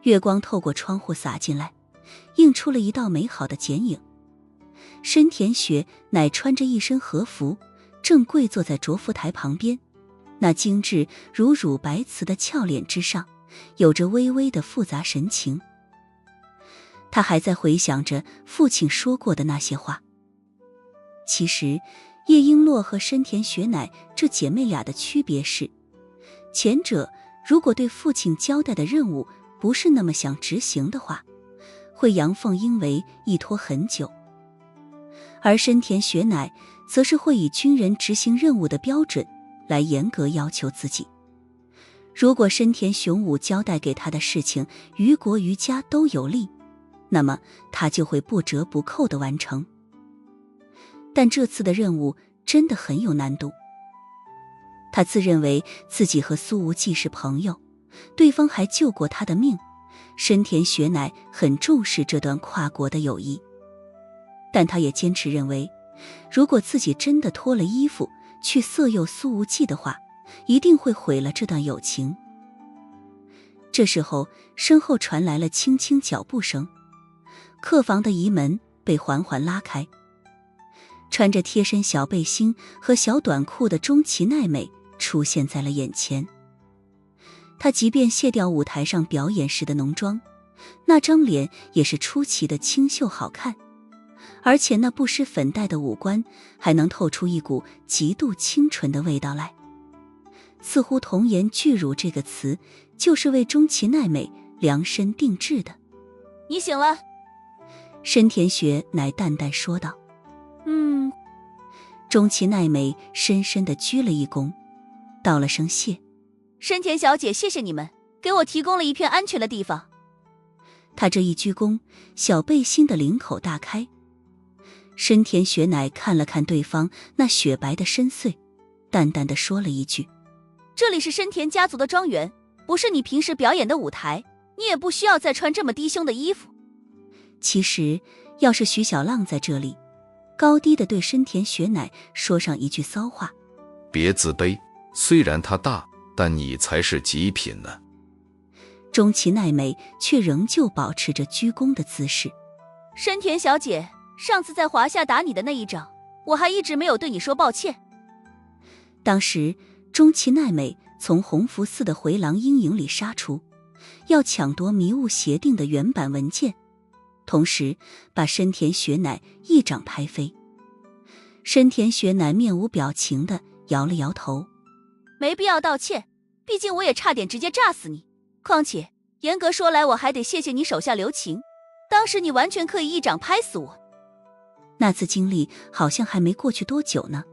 月光透过窗户洒进来，映出了一道美好的剪影。深田雪乃穿着一身和服，正跪坐在着服台旁边，那精致如乳白瓷的俏脸之上，有着微微的复杂神情。他还在回想着父亲说过的那些话。其实叶璎珞和深田雪乃这姐妹俩的区别是，前者如果对父亲交代的任务不是那么想执行的话，会阳奉阴违一拖很久，而深田雪乃则是会以军人执行任务的标准来严格要求自己。如果深田雄武交代给他的事情于国于家都有利，那么他就会不折不扣地完成。但这次的任务真的很有难度。他自认为自己和苏无忌是朋友，对方还救过他的命，深田雪乃很重视这段跨国的友谊。但他也坚持认为，如果自己真的脱了衣服去色诱苏无忌的话，一定会毁了这段友情。这时候身后传来了轻轻脚步声，客房的移门被缓缓拉开，穿着贴身小背心和小短裤的中崎奈美出现在了眼前。她即便卸掉舞台上表演时的浓妆，那张脸也是出奇的清秀好看，而且那不施粉黛的五官还能透出一股极度清纯的味道来。似乎童颜巨乳这个词就是为中崎奈美量身定制的。你醒了。深田雪乃淡淡说道。中崎奈美深深地鞠了一躬，道了声谢。深田小姐，谢谢你们给我提供了一片安全的地方。他这一鞠躬，小背心的领口大开。深田雪乃看了看对方那雪白的深邃，淡淡地说了一句，这里是深田家族的庄园，不是你平时表演的舞台，你也不需要再穿这么低胸的衣服。其实要是徐小浪在这里，高低地对深田雪乃说上一句骚话，别自卑，虽然他大，但你才是极品呢。中崎奈美却仍旧保持着鞠躬的姿势。深田小姐，上次在华夏打你的那一掌，我还一直没有对你说抱歉。当时中崎奈美从弘福寺的回廊阴影里杀出，要抢夺迷雾协定的原版文件，同时把深田雪乃一掌拍飞。深田雪乃面无表情地摇了摇头，没必要道歉，毕竟我也差点直接炸死你。况且严格说来，我还得谢谢你手下留情，当时你完全可以一掌拍死我。那次经历好像还没过去多久呢，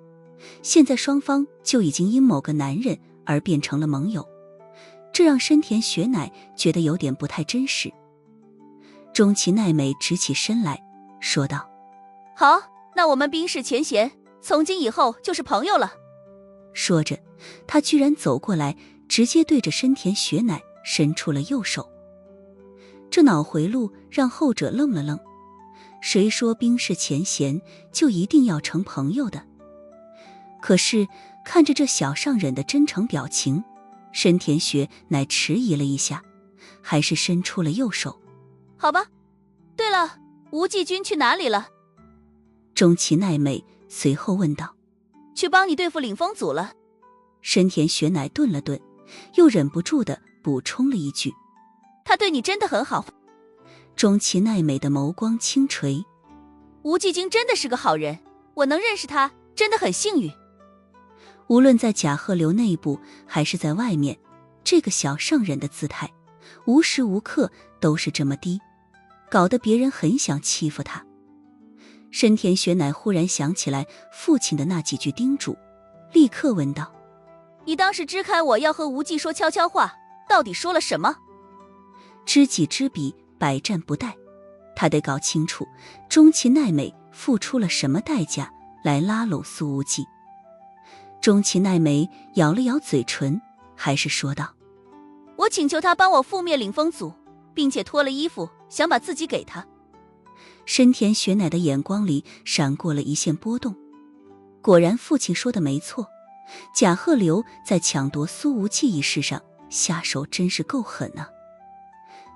现在双方就已经因某个男人而变成了盟友，这让深田雪乃觉得有点不太真实。中崎奈美直起身来说道，好，那我们冰释前嫌，从今以后就是朋友了。说着他居然走过来，直接对着深田雪乃伸出了右手。这脑回路让后者愣了愣，谁说冰释前嫌就一定要成朋友的？可是看着这小上忍的真诚表情，深田雪乃迟疑了一下，还是伸出了右手。好吧，对了，无忌君去哪里了？中崎奈美随后问道。去帮你对付领风组了。深田雪乃顿了顿，又忍不住地补充了一句，他对你真的很好。中崎奈美的眸光轻垂，无忌君真的是个好人，我能认识他真的很幸运。无论在甲贺流内部还是在外面，这个小上忍的姿态无时无刻都是这么低，搞得别人很想欺负他。深田雪乃忽然想起来父亲的那几句叮嘱，立刻问道，你当时支开我要和无忌说悄悄话，到底说了什么？知己知彼，百战不殆，他得搞清楚中崎奈美付出了什么代价来拉拢苏无忌。中崎奈美咬了咬嘴唇，还是说道，我请求他帮我覆灭领风组，并且脱了衣服想把自己给他。深田雪乃的眼光里闪过了一线波动，果然父亲说的没错，甲贺流在抢夺苏无忌一事上下手真是够狠啊。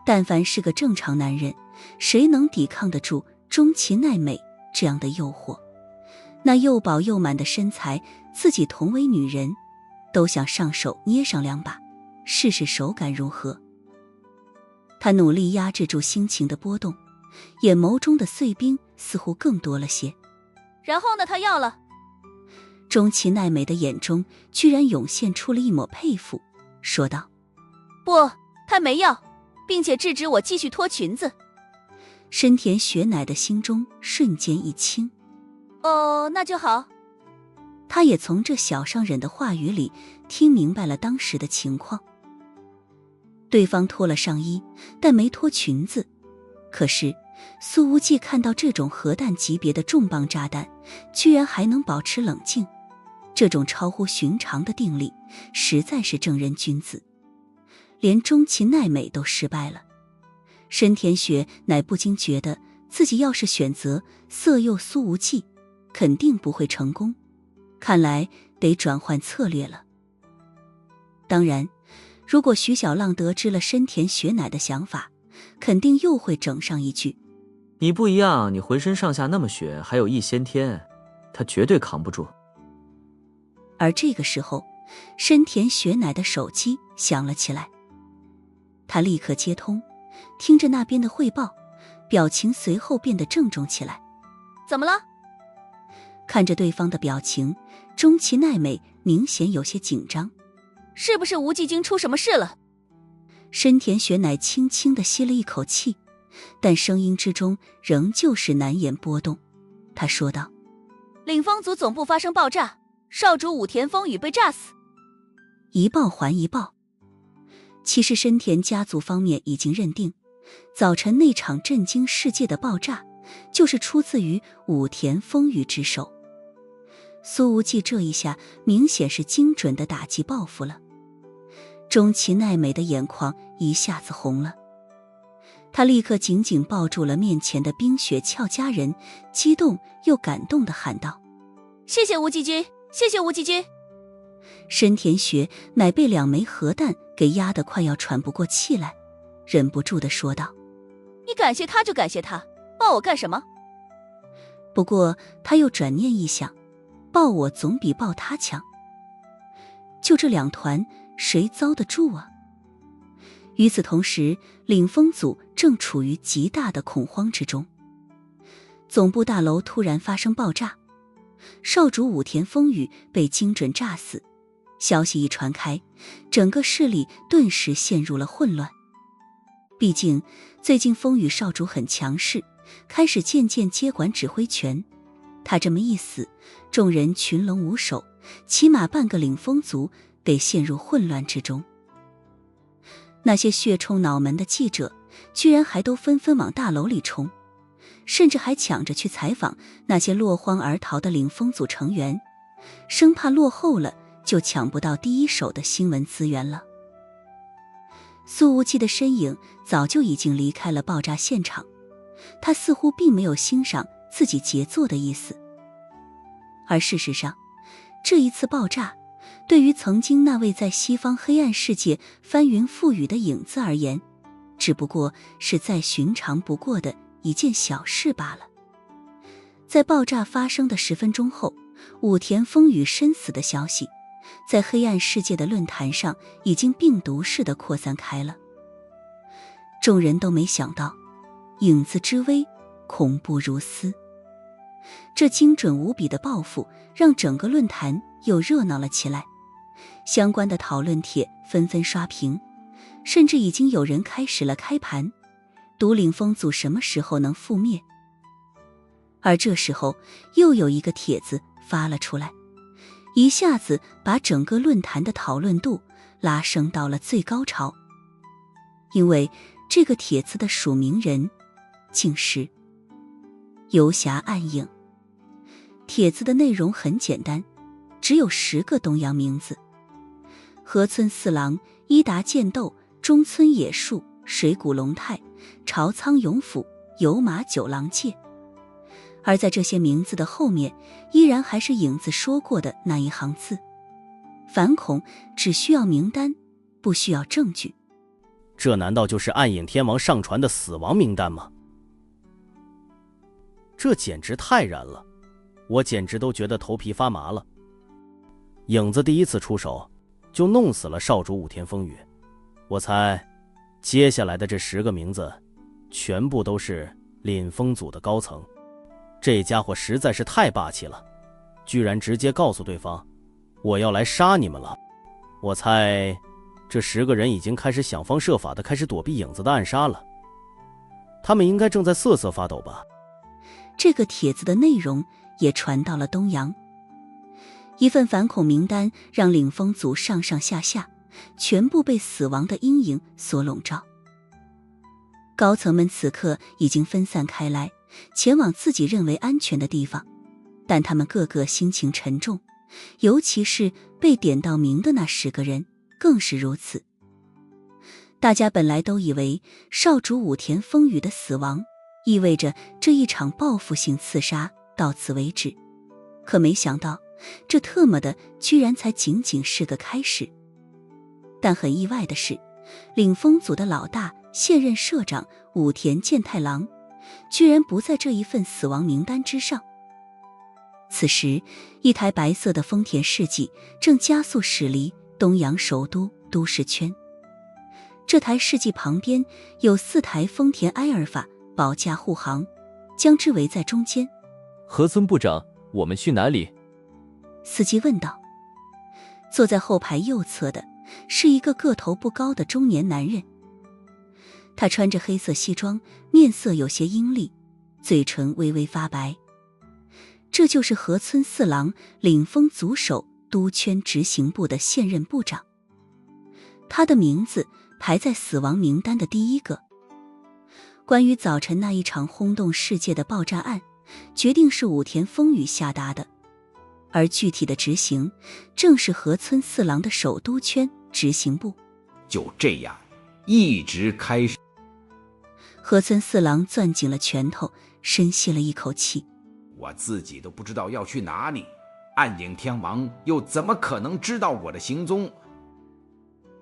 但凡是个正常男人，谁能抵抗得住钟其奈美这样的诱惑？那又饱又满的身材，自己同为女人，都想上手捏上2把，试试手感如何。他努力压制住心情的波动，眼眸中的碎冰似乎更多了些。然后呢？他要了。钟其奈美的眼中居然涌现出了一抹佩服，说道：不，他没要，并且制止我继续脱裙子。深田雪乃的心中瞬间一轻。哦，那就好。他也从这小商人的话语里听明白了当时的情况。对方脱了上衣，但没脱裙子。可是苏无忌看到这种核弹级别的重磅炸弹，居然还能保持冷静，这种超乎寻常的定力，实在是正人君子。连钟其奈美都失败了，深田雪乃不禁觉得自己要是选择色诱苏无忌，肯定不会成功，看来得转换策略了。当然，如果徐小浪得知了深田雪乃的想法，肯定又会整上一句：你不一样，你浑身上下那么血，还有一先天，他绝对扛不住。而这个时候，深田雪乃的手机响了起来，他立刻接通，听着那边的汇报，表情随后变得郑重起来。怎么了？看着对方的表情，钟其奈美明显有些紧张。是不是无忌京出什么事了？深田雪乃轻轻地吸了一口气，但声音之中仍旧是难言波动。他说道：领风族总部发生爆炸，少主武田风雨被炸死。一报还一报。其实深田家族方面已经认定，早晨那场震惊世界的爆炸就是出自于武田风雨之手。苏无忌这一下明显是精准的打击报复了。钟其奈美的眼眶一下子红了，他立刻紧紧抱住了面前的冰雪俏佳人，激动又感动地喊道：谢谢无忌君，谢谢无忌君。深田雪乃被2枚核弹给压得快要喘不过气来，忍不住地说道：你感谢他就感谢他，抱我干什么？不过他又转念一想，抱我总比抱他强，就这2团谁遭得住啊？与此同时，领风组正处于极大的恐慌之中。总部大楼突然发生爆炸，少主武田风雨被精准炸死。消息一传开，整个市里顿时陷入了混乱。毕竟最近风雨少主很强势，开始渐渐接管指挥权。他这么一死，众人群龙无首，起码半个领风族得陷入混乱之中。那些血冲脑门的记者居然还都纷纷往大楼里冲，甚至还抢着去采访那些落荒而逃的领风组成员，生怕落后了就抢不到第一手的新闻资源了。苏无忌的身影早就已经离开了爆炸现场，他似乎并没有欣赏自己杰作的意思。而事实上，这一次爆炸对于曾经那位在西方黑暗世界翻云覆雨的影子而言，只不过是再寻常不过的一件小事罢了。在爆炸发生的10分钟后，武田风雨身死的消息在黑暗世界的论坛上已经病毒似的扩散开了。众人都没想到，影子之危，恐怖如斯。这精准无比的报复让整个论坛又热闹了起来，相关的讨论帖纷纷刷屏，甚至已经有人开始了开盘，独领风组什么时候能覆灭。而这时候又有一个帖子发了出来，一下子把整个论坛的讨论度拉升到了最高潮。因为这个帖子的署名人竟是游侠暗影。帖子的内容很简单，只有10个东洋名字：河村四郎、伊达剑斗、中村野树、水谷龙太、朝仓永辅、有马九郎介。而在这些名字的后面，依然还是影子说过的那一行字：反恐只需要名单，不需要证据。这难道就是暗影天王上传的死亡名单吗？这简直太燃了，我简直都觉得头皮发麻了。影子第一次出手就弄死了少主武田风雨，我猜接下来的这10个名字全部都是凛风组的高层。这家伙实在是太霸气了，居然直接告诉对方我要来杀你们了。我猜这10个人已经开始想方设法的开始躲避影子的暗杀了，他们应该正在瑟瑟发抖吧。这个帖子的内容也传到了东阳，一份反恐名单让领风组上上下下全部被死亡的阴影所笼罩。高层们此刻已经分散开来，前往自己认为安全的地方，但他们个个心情沉重，尤其是被点到名的那10个人更是如此。大家本来都以为少主武田风雨的死亡意味着这一场报复性刺杀到此为止，可没想到这特么的居然才仅仅是个开始。但很意外的是，领风组的老大现任社长武田健太郎居然不在这一份死亡名单之上。此时一台白色的丰田世纪正加速驶离东阳首都都市圈，这台世纪旁边有4台丰田埃尔法保驾护航，将之围在中间。河村部长，我们去哪里？司机问道。坐在后排右侧的是一个个头不高的中年男人，他穿着黑色西装，面色有些阴厉，嘴唇微微发白。这就是河村四郎领风组首都圈执行部的现任部长，他的名字排在死亡名单的第1个。关于早晨那一场轰动世界的爆炸案，决定是武田风雨下达的，而具体的执行正是河村四郎的首都圈执行部。就这样一直开始。河村四郎攥紧了拳头，深吸了一口气。我自己都不知道要去哪里，暗影天王又怎么可能知道我的行踪？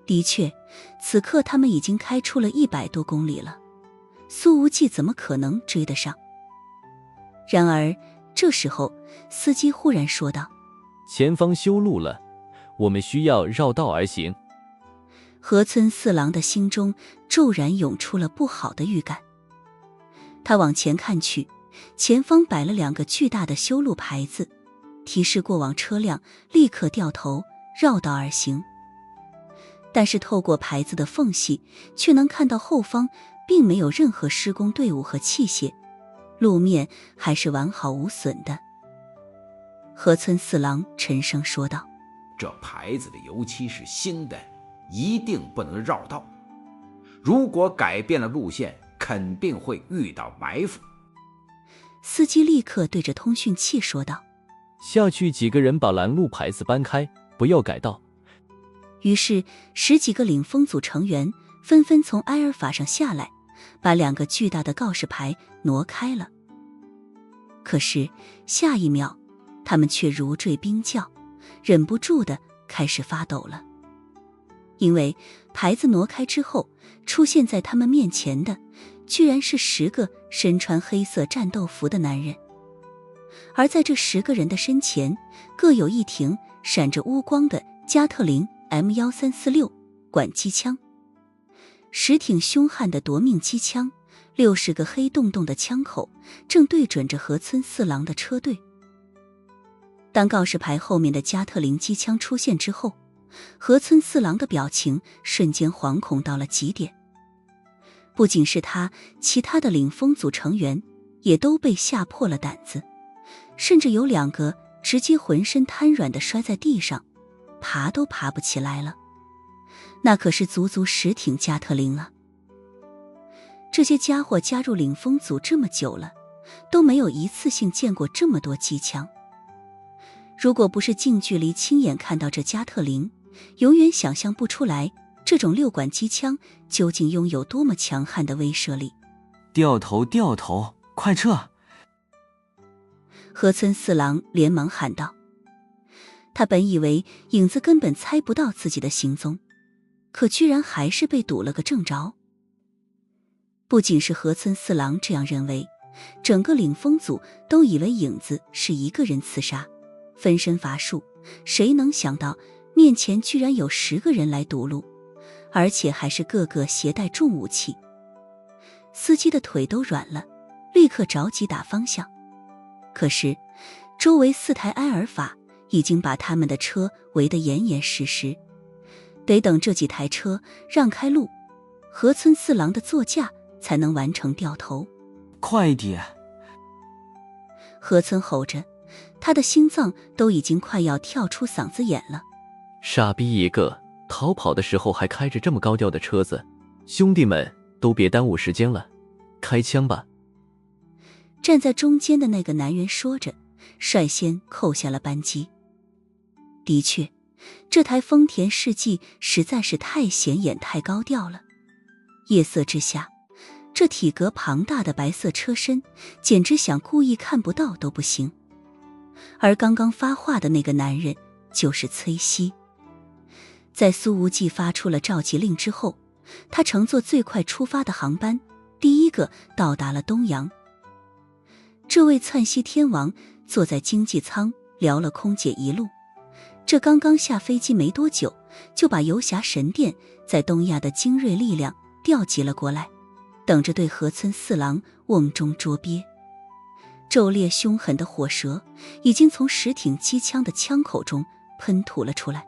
的确，此刻他们已经开出了100多公里了，苏无忌怎么可能追得上？然而这时候司机忽然说道：前方修路了，我们需要绕道而行。河村四郎的心中骤然涌出了不好的预感。他往前看去，前方摆了2个巨大的修路牌子，提示过往车辆立刻掉头绕道而行。但是透过牌子的缝隙，却能看到后方并没有任何施工队伍和器械，路面还是完好无损的。河村四郎沉声说道：这牌子的油漆是新的，一定不能绕道，如果改变了路线，肯定会遇到埋伏。司机立刻对着通讯器说道：下去几个人把拦路牌子搬开，不要改道。于是10几个领风组成员纷纷从埃尔法上下来，把2个巨大的告示牌挪开了。可是下一秒，他们却如坠冰窖，忍不住地开始发抖了。因为牌子挪开之后，出现在他们面前的居然是10个身穿黑色战斗服的男人，而在这10个人的身前，各有一挺闪着乌光的加特林 M1346 管机枪，10挺凶悍的夺命机枪，60个黑洞洞的枪口正对准着河村四郎的车队。当告示牌后面的加特林机枪出现之后，河村四郎的表情瞬间惶恐到了极点。不仅是他，其他的领风组成员也都被吓破了胆子，甚至有2个直接浑身瘫软地摔在地上，爬都爬不起来了。那可是足足10挺加特林啊！这些家伙加入领风组这么久了，都没有一次性见过这么多机枪。如果不是近距离亲眼看到这加特林，永远想象不出来这种6管机枪究竟拥有多么强悍的威慑力。掉头掉头，快撤！河村四郎连忙喊道。他本以为影子根本猜不到自己的行踪，可居然还是被堵了个正着。不仅是河村四郎这样认为，整个领风组都以为影子是一个人刺杀，分身乏术，谁能想到面前居然有10个人来堵路，而且还是个个携带重武器。司机的腿都软了，立刻着急打方向。可是周围4台埃尔法已经把他们的车围得严严实实，得等这几台车让开路，河村四郎的座驾才能完成掉头。快一点！河村吼着，他的心脏都已经快要跳出嗓子眼了。傻逼一个，逃跑的时候还开着这么高调的车子，兄弟们都别耽误时间了，开枪吧！站在中间的那个男人说着，率先扣下了扳机。的确，这台丰田世纪实在是太显眼太高调了，夜色之下，这体格庞大的白色车身简直想故意看不到都不行。而刚刚发话的那个男人就是崔西。在苏无忌发出了召集令之后，他乘坐最快出发的航班，第一个到达了东洋。这位窜西天王坐在经济舱聊了空姐一路，这刚刚下飞机没多久，就把游侠神殿在东亚的精锐力量调集了过来，等着对河村四郎瓮中捉鳖。骤烈凶狠的火舌已经从10挺机枪的枪口中喷吐了出来。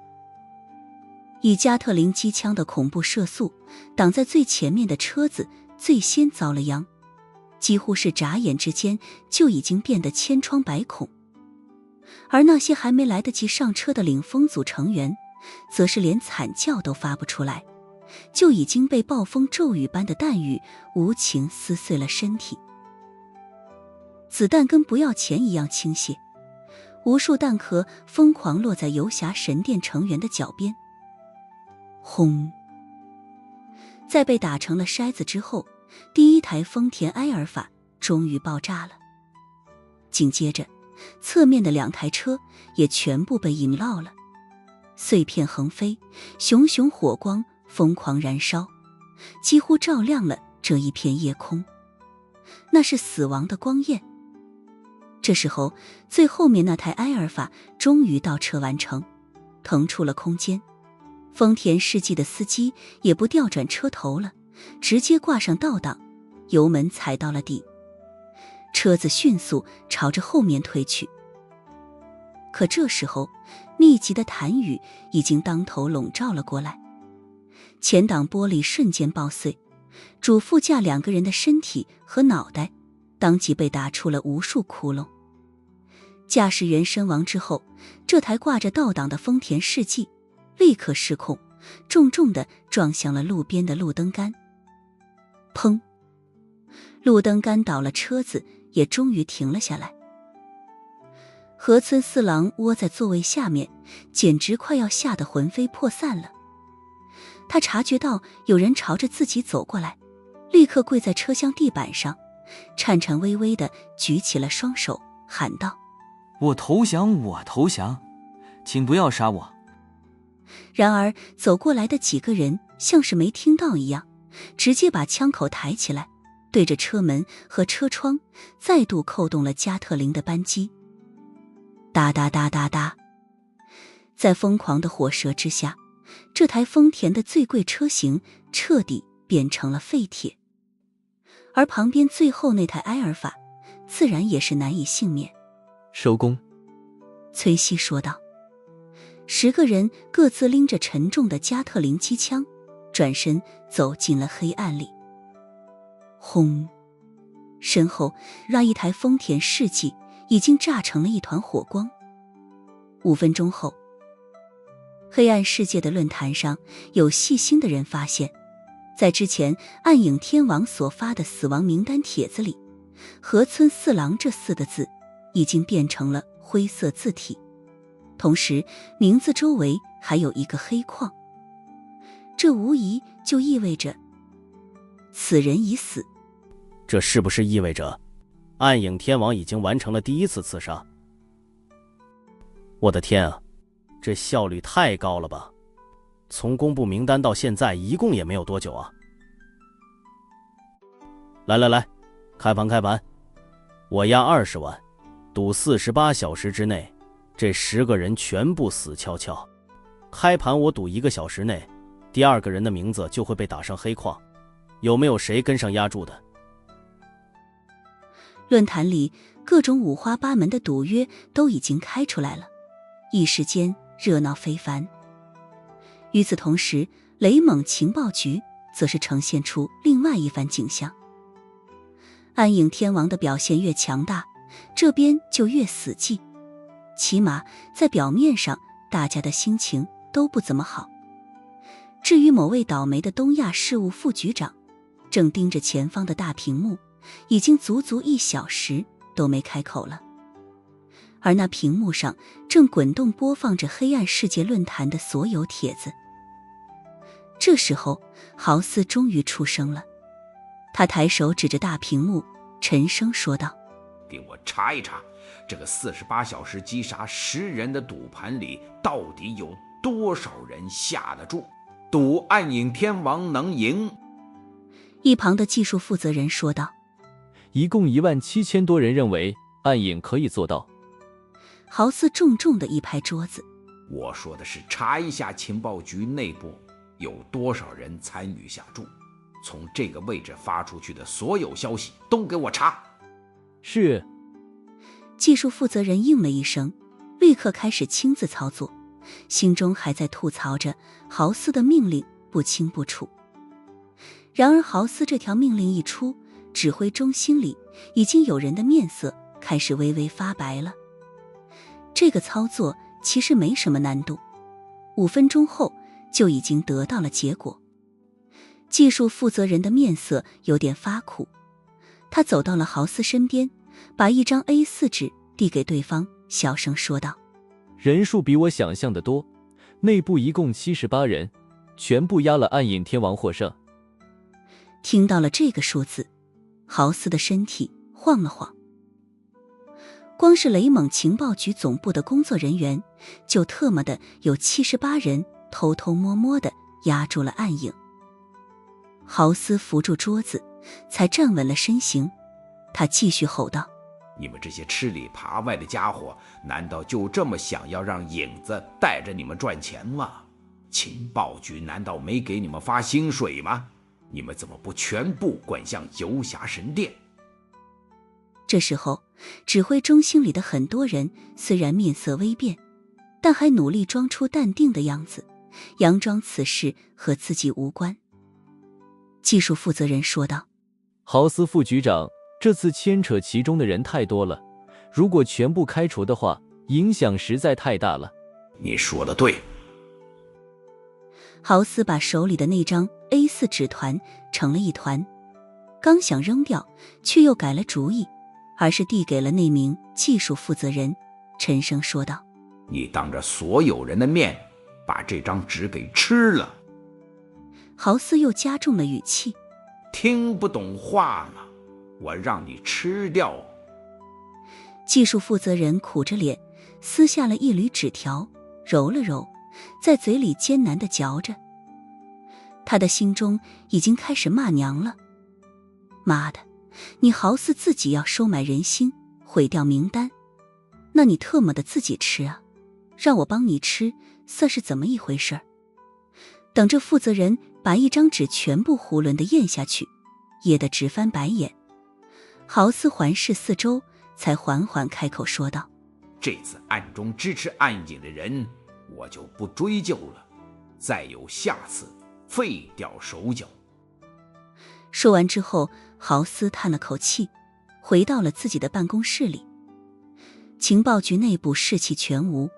以加特林机枪的恐怖射速，挡在最前面的车子最先遭了殃，几乎是眨眼之间就已经变得千疮百孔。而那些还没来得及上车的领风组成员，则是连惨叫都发不出来，就已经被暴风骤雨般的弹雨无情撕碎了身体。子弹跟不要钱一样倾泻，无数弹壳疯狂落在游侠神殿成员的脚边。轰！在被打成了筛子之后，第一台丰田埃尔法终于爆炸了。紧接着，侧面的2台车也全部被引爆了，碎片横飞，熊熊火光疯狂燃烧，几乎照亮了这一片夜空。那是死亡的光焰。这时候，最后面那台埃尔法终于倒车完成，腾出了空间。丰田世纪的司机也不调转车头了，直接挂上倒档，油门踩到了底，车子迅速朝着后面推去。可这时候，密集的弹雨已经当头笼罩了过来，前挡玻璃瞬间爆碎，主副驾2个人的身体和脑袋当即被打出了无数窟窿。驾驶员身亡之后，这台挂着倒档的丰田世纪立刻失控，重重地撞向了路边的路灯杆。砰！路灯杆倒了，车子也终于停了下来。河村四郎窝在座位下面，简直快要吓得魂飞魄散了。他察觉到有人朝着自己走过来，立刻跪在车厢地板上，颤颤巍巍地举起了双手，喊道：我投降，我投降，请不要杀我。然而走过来的几个人像是没听到一样，直接把枪口抬起来，对着车门和车窗再度扣动了加特林的扳机。哒哒哒哒哒，在疯狂的火舌之下，这台丰田的最贵车型彻底变成了废铁。而旁边最后那台埃尔法自然也是难以幸免。收工，崔西说道。10个人各自拎着沉重的加特林机枪，转身走进了黑暗里。轰！身后那一台丰田世纪已经炸成了一团火光。5分钟后，黑暗世界的论坛上有细心的人发现，在之前暗影天王所发的死亡名单帖子里，河村四郎这4个字已经变成了灰色字体，同时名字周围还有一个黑框，这无疑就意味着此人已死。这是不是意味着暗影天王已经完成了第1次刺杀？我的天啊，这效率太高了吧！从公布名单到现在一共也没有多久啊。来，开盘，我押20万，赌48小时之内，这10个人全部死翘翘。开盘我赌1个小时内，第2个人的名字就会被打上黑框。有没有谁跟上押注的？论坛里各种五花八门的赌约都已经开出来了，一时间热闹非凡。与此同时，雷蒙情报局则是呈现出另外一番景象。暗影天王的表现越强大，这边就越死寂，起码在表面上大家的心情都不怎么好。至于某位倒霉的东亚事务副局长，正盯着前方的大屏幕，已经足足1小时都没开口了。而那屏幕上正滚动播放着黑暗世界论坛的所有帖子。这时候，豪斯终于出声了，他抬手指着大屏幕，沉声说道：给我查一查，这个48小时击杀10人的赌盘里，到底有多少人下得注，赌暗影天王能赢。一旁的技术负责人说道：一共17000多人认为暗影可以做到。豪斯重重的一拍桌子：我说的是查一下情报局内部有多少人参与下注，从这个位置发出去的所有消息都给我查。是。技术负责人应了一声，立刻开始亲自操作，心中还在吐槽着豪斯的命令不清不楚。然而豪斯这条命令一出，指挥中心里已经有人的面色开始微微发白了。这个操作其实没什么难度，5分钟后就已经得到了结果。技术负责人的面色有点发苦，他走到了豪斯身边，把一张 A4 纸递给对方，小声说道：人数比我想象的多，内部一共78人，全部押了暗影天王获胜。听到了这个数字，豪斯的身体晃了晃。光是雷蒙情报局总部的工作人员，就特么的有78人偷偷摸摸的压住了暗影。豪斯扶住桌子，才站稳了身形，他继续吼道：你们这些吃里扒外的家伙，难道就这么想要让影子带着你们赚钱吗？情报局难道没给你们发薪水吗？你们怎么不全部滚向游侠神殿？这时候，指挥中心里的很多人虽然面色微变，但还努力装出淡定的样子，佯装此事和自己无关。技术负责人说道：豪斯副局长，这次牵扯其中的人太多了，如果全部开除的话，影响实在太大了。你说的对。豪斯把手里的那张 A4 纸团成了一团，刚想扔掉，却又改了主意，而是递给了那名技术负责人，沉声说道：你当着所有人的面把这张纸给吃了。豪斯又加重了语气：听不懂话吗？我让你吃掉。技术负责人苦着脸撕下了一缕纸条，揉了揉，在嘴里艰难地嚼着。他的心中已经开始骂娘了：妈的，你豪斯自己要收买人心，毁掉名单，那你特么的自己吃啊，让我帮你吃算是怎么一回事？等着负责人把一张纸全部囫囵地咽下去，噎得直翻白眼。豪斯环视四周，才缓缓开口说道：这次暗中支持暗影的人我就不追究了，再有下次废掉手脚。说完之后，豪斯叹了口气，回到了自己的办公室里。情报局内部士气全无，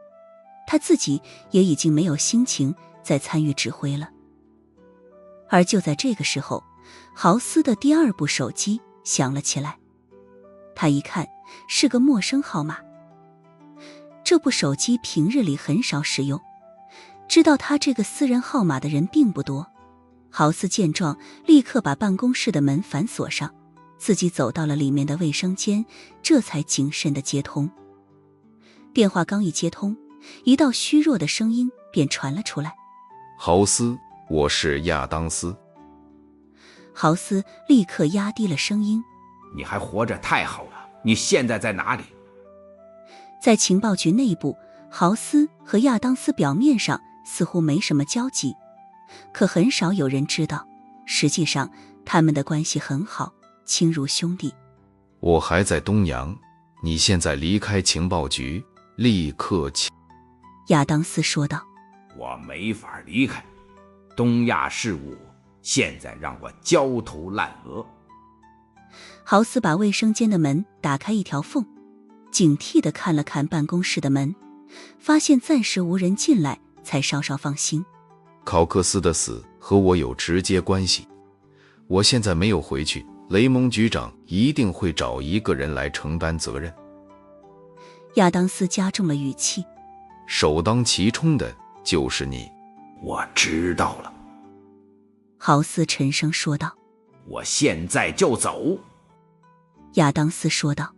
他自己也已经没有心情再参与指挥了。而就在这个时候，豪斯的第2部手机响了起来，他一看是个陌生号码。这部手机平日里很少使用，知道他这个私人号码的人并不多。豪斯见状，立刻把办公室的门反锁上，自己走到了里面的卫生间，这才谨慎地接通。电话刚一接通，一道虚弱的声音便传了出来：豪斯，我是亚当斯。豪斯立刻压低了声音。你还活着太好了，你现在在哪里？在情报局内部，豪斯和亚当斯表面上似乎没什么交集，可很少有人知道，实际上他们的关系很好，亲如兄弟。我还在东洋，你现在离开情报局，立刻亚当斯说道。我没法离开，东亚事务现在让我焦头烂额。豪斯把卫生间的门打开一条缝，警惕地看了看办公室的门，发现暂时无人进来，才稍稍放心。考克斯的死和我有直接关系，我现在没有回去，雷蒙局长一定会找一个人来承担责任。亚当斯加重了语气，首当其冲的就是你。我知道了。豪斯沉声说道。我现在就走。亚当斯说道。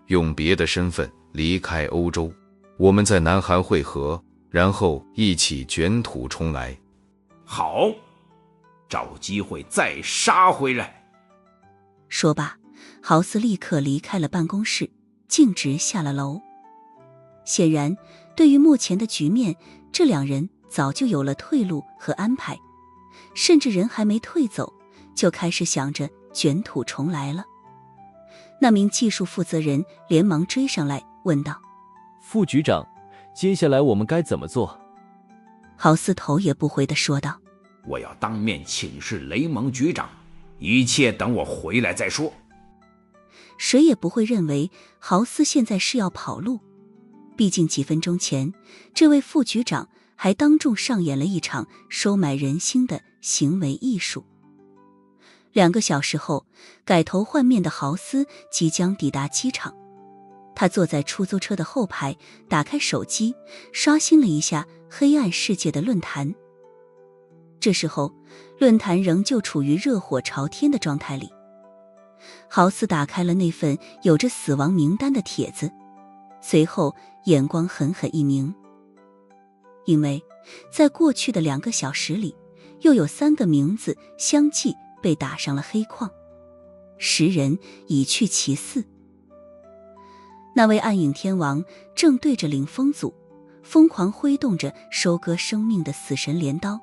用别的身份离开欧洲，我们在南韩会合，然后一起卷土重来。好，找机会再杀回来。说罢，豪斯立刻离开了办公室，径直下了楼。显然，对于目前的局面，这两人早就有了退路和安排，甚至人还没退走，就开始想着卷土重来了。那名技术负责人连忙追上来问道：副局长，接下来我们该怎么做？豪斯头也不回地说道：我要当面请示雷蒙局长，一切等我回来再说。谁也不会认为豪斯现在是要跑路，毕竟几分钟前，这位副局长还当众上演了一场收买人心的行为艺术。2个小时后，改头换面的豪斯即将抵达机场。他坐在出租车的后排，打开手机，刷新了一下黑暗世界的论坛。这时候，论坛仍旧处于热火朝天的状态里。豪斯打开了那份有着死亡名单的帖子，随后眼光狠狠一凝，因为在过去的2个小时里，又有3个名字相继被打上了黑框，10人已去其4。那位暗影天王正对着领风组疯狂挥动着收割生命的死神镰刀。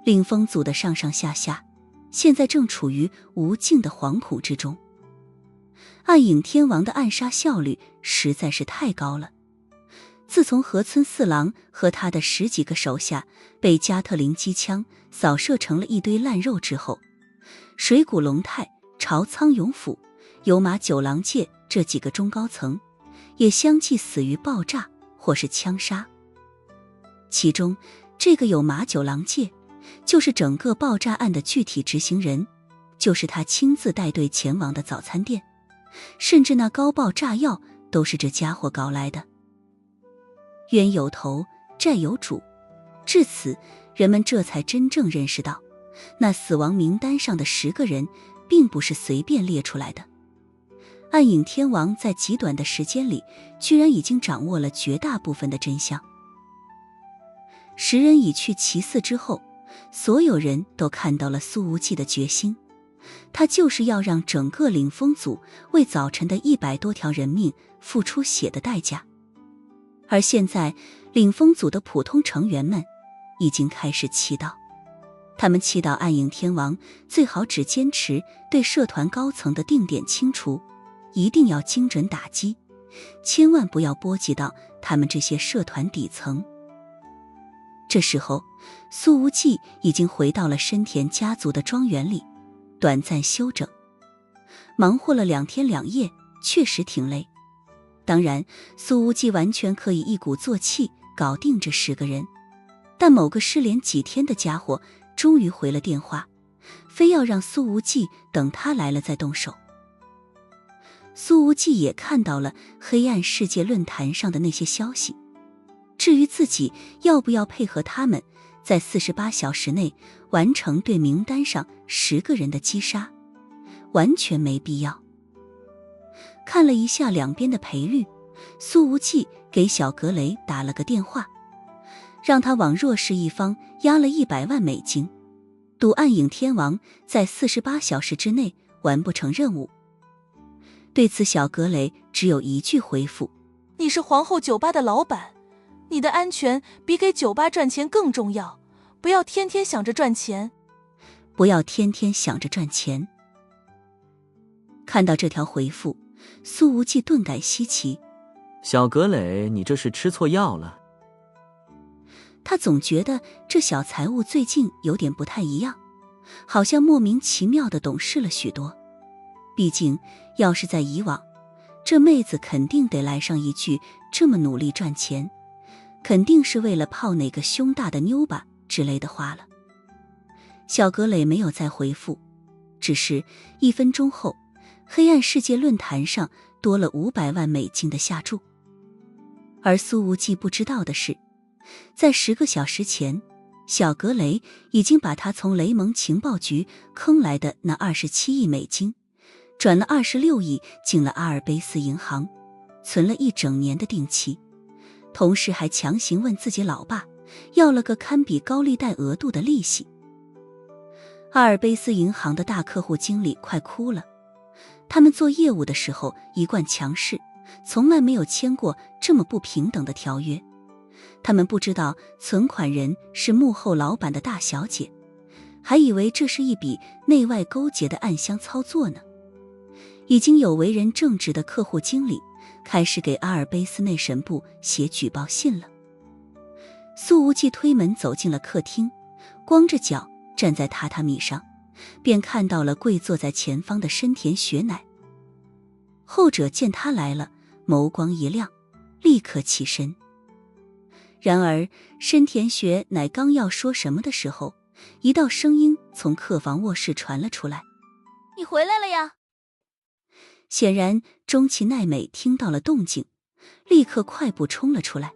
领风组的上上下下现在正处于无尽的惶恐之中。暗影天王的暗杀效率实在是太高了。自从河村四郎和他的10几个手下被加特林机枪扫射成了一堆烂肉之后，水谷龙太、朝仓永辅、有马九郎介这几个中高层也相继死于爆炸或是枪杀。其中这个有马九郎介就是整个爆炸案的具体执行人，就是他亲自带队前往的早餐店，甚至那高爆炸药都是这家伙搞来的。冤有头，债有主，至此人们这才真正认识到，那死亡名单上的10个人并不是随便列出来的。暗影天王在极短的时间里居然已经掌握了绝大部分的真相。10人已去其4之后，所有人都看到了苏无忌的决心，他就是要让整个领风组为早晨的100多条人命付出血的代价。而现在领风组的普通成员们已经开始祈祷，他们祈祷暗影天王最好只坚持对社团高层的定点清除，一定要精准打击，千万不要波及到他们这些社团底层。这时候，苏无忌已经回到了深田家族的庄园里，短暂休整。忙活了2天2夜，确实挺累。当然，苏无忌完全可以一鼓作气搞定这10个人，但某个失联几天的家伙终于回了电话，非要让苏无忌等他来了再动手。苏无忌也看到了黑暗世界论坛上的那些消息，至于自己要不要配合他们在48小时内完成对名单上10个人的击杀，完全没必要。看了一下两边的赔率，苏无忌给小格雷打了个电话，让他往弱势一方押了100万美金，赌暗影天王在48小时之内完不成任务。对此，小格雷只有一句回复：你是皇后酒吧的老板，你的安全比给酒吧赚钱更重要，不要天天想着赚钱。不要天天想着赚钱。看到这条回复，苏无忌顿感稀奇。小格雷，你这是吃错药了。他总觉得这小财务最近有点不太一样，好像莫名其妙地懂事了许多。毕竟要是在以往，这妹子肯定得来上一句这么努力赚钱，肯定是为了泡哪个胸大的妞吧之类的话了。小格雷没有再回复，只是1分钟后，黑暗世界论坛上多了500万美金的下注。而苏无忌不知道的是，在10个小时前，小格雷已经把他从雷蒙情报局坑来的那27亿美金，转了26亿进了阿尔卑斯银行，存了1整年的定期，同时还强行问自己老爸要了个堪比高利贷额度的利息。阿尔卑斯银行的大客户经理快哭了，他们做业务的时候一贯强势，从来没有签过这么不平等的条约。他们不知道存款人是幕后老板的大小姐，还以为这是一笔内外勾结的暗箱操作呢。已经有为人正直的客户经理开始给阿尔卑斯内审部写举报信了。苏无忌推门走进了客厅，光着脚站在榻榻米上，便看到了跪坐在前方的深田雪乃。后者见他来了，眸光一亮，立刻起身。然而深田雪乃刚要说什么的时候，一道声音从客房卧室传了出来：你回来了呀。显然中崎奈美听到了动静，立刻快步冲了出来。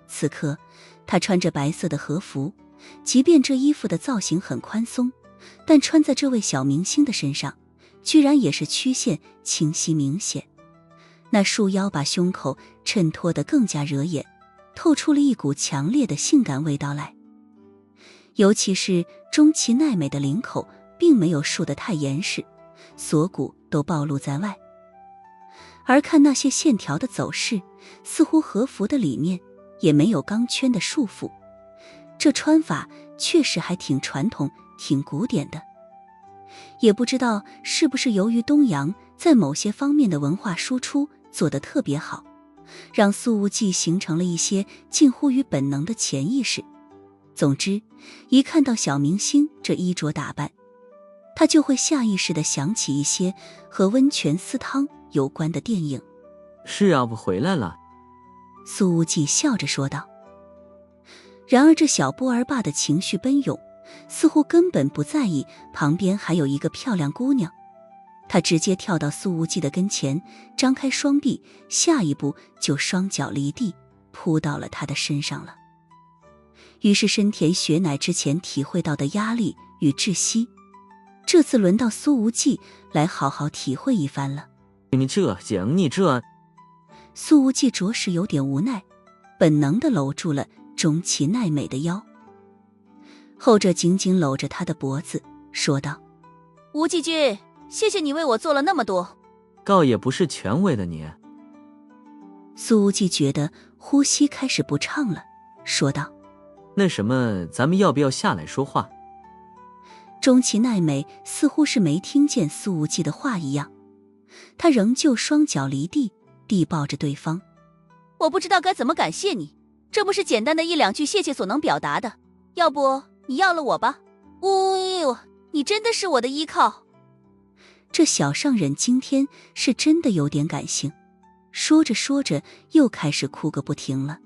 此刻她穿着白色的和服，即便这衣服的造型很宽松，但穿在这位小明星的身上，居然也是曲线清晰明显。那束腰把胸口衬托得更加惹眼，透出了一股强烈的性感味道来。尤其是中崎奈美的领口并没有束得太严实，锁骨都暴露在外。而看那些线条的走势，似乎和服的里面也没有钢圈的束缚，这穿法确实还挺传统挺古典的。也不知道是不是由于东洋在某些方面的文化输出做得特别好，让苏无忌形成了一些近乎于本能的潜意识。总之，一看到小明星这衣着打扮，他就会下意识地想起一些和温泉私汤有关的电影。是啊，我回来了。苏无忌笑着说道。然而这小波儿爸的情绪奔涌，似乎根本不在意旁边还有一个漂亮姑娘。他直接跳到苏无忌的跟前，张开双臂，下一步就双脚离地，扑到了他的身上了。于是深田雪乃之前体会到的压力与窒息，这次轮到苏无忌来好好体会一番了。你这行，你这……苏无忌着实有点无奈，本能地搂住了中崎奈美的腰。后者紧紧搂着他的脖子，说道：无忌君，谢谢你为我做了那么多。告也不是全为了你。苏无忌觉得呼吸开始不畅了，说道：那什么，咱们要不要下来说话？中崎奈美似乎是没听见苏无忌的话一样，她仍旧双脚离地，地抱着对方。我不知道该怎么感谢你，这不是简单的1、2句谢谢所能表达的。要不你要了我吧？你真的是我的依靠。这小上人今天是真的有点感性，说着说着又开始哭个不停了，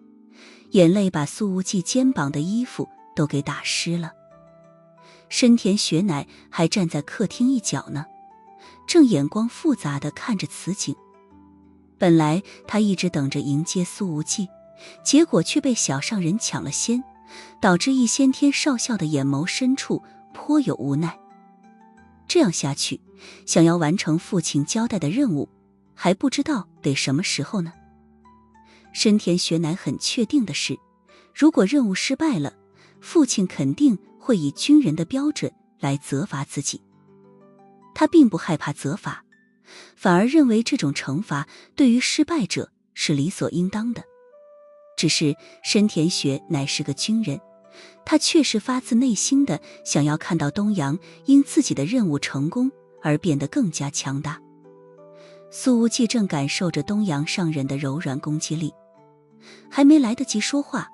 眼泪把苏无忌肩膀的衣服都给打湿了。深田雪乃还站在客厅一角呢，正眼光复杂地看着此景。本来他一直等着迎接苏无忌，结果却被小上人抢了先，导致一先天少校的眼眸深处颇有无奈。这样下去，想要完成父亲交代的任务，还不知道得什么时候呢。深田雪乃很确定的是，如果任务失败了，父亲肯定会以军人的标准来责罚自己。他并不害怕责罚，反而认为这种惩罚对于失败者是理所应当的。只是深田雪乃是个军人，他确实发自内心的想要看到东阳因自己的任务成功而变得更加强大。苏无忌正感受着东阳上人的柔软攻击力，还没来得及说话，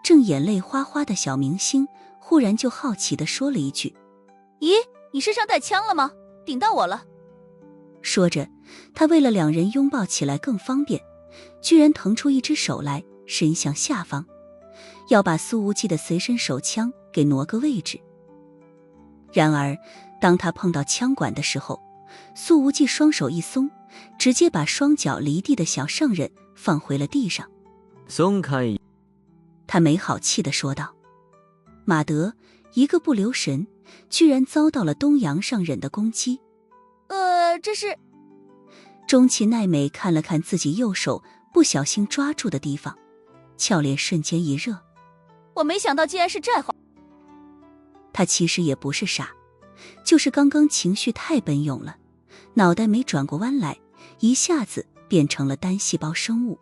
正眼泪哗哗的小明星忽然就好奇地说了一句：咦，你身上带枪了吗？顶到我了。说着，他为了两人拥抱起来更方便，居然腾出一只手来伸向下方，要把苏无忌的随身手枪给挪个位置。然而当他碰到枪管的时候，苏无忌双手一松，直接把双脚离地的小上人放回了地上。松开！他没好气地说道。马德一个不留神，居然遭到了东阳上人的攻击。这是……中崎奈美看了看自己右手不小心抓住的地方，俏脸瞬间一热。我没想到竟然是这话。他其实也不是傻，就是刚刚情绪太奔涌了，脑袋没转过弯来，一下子变成了单细胞生物。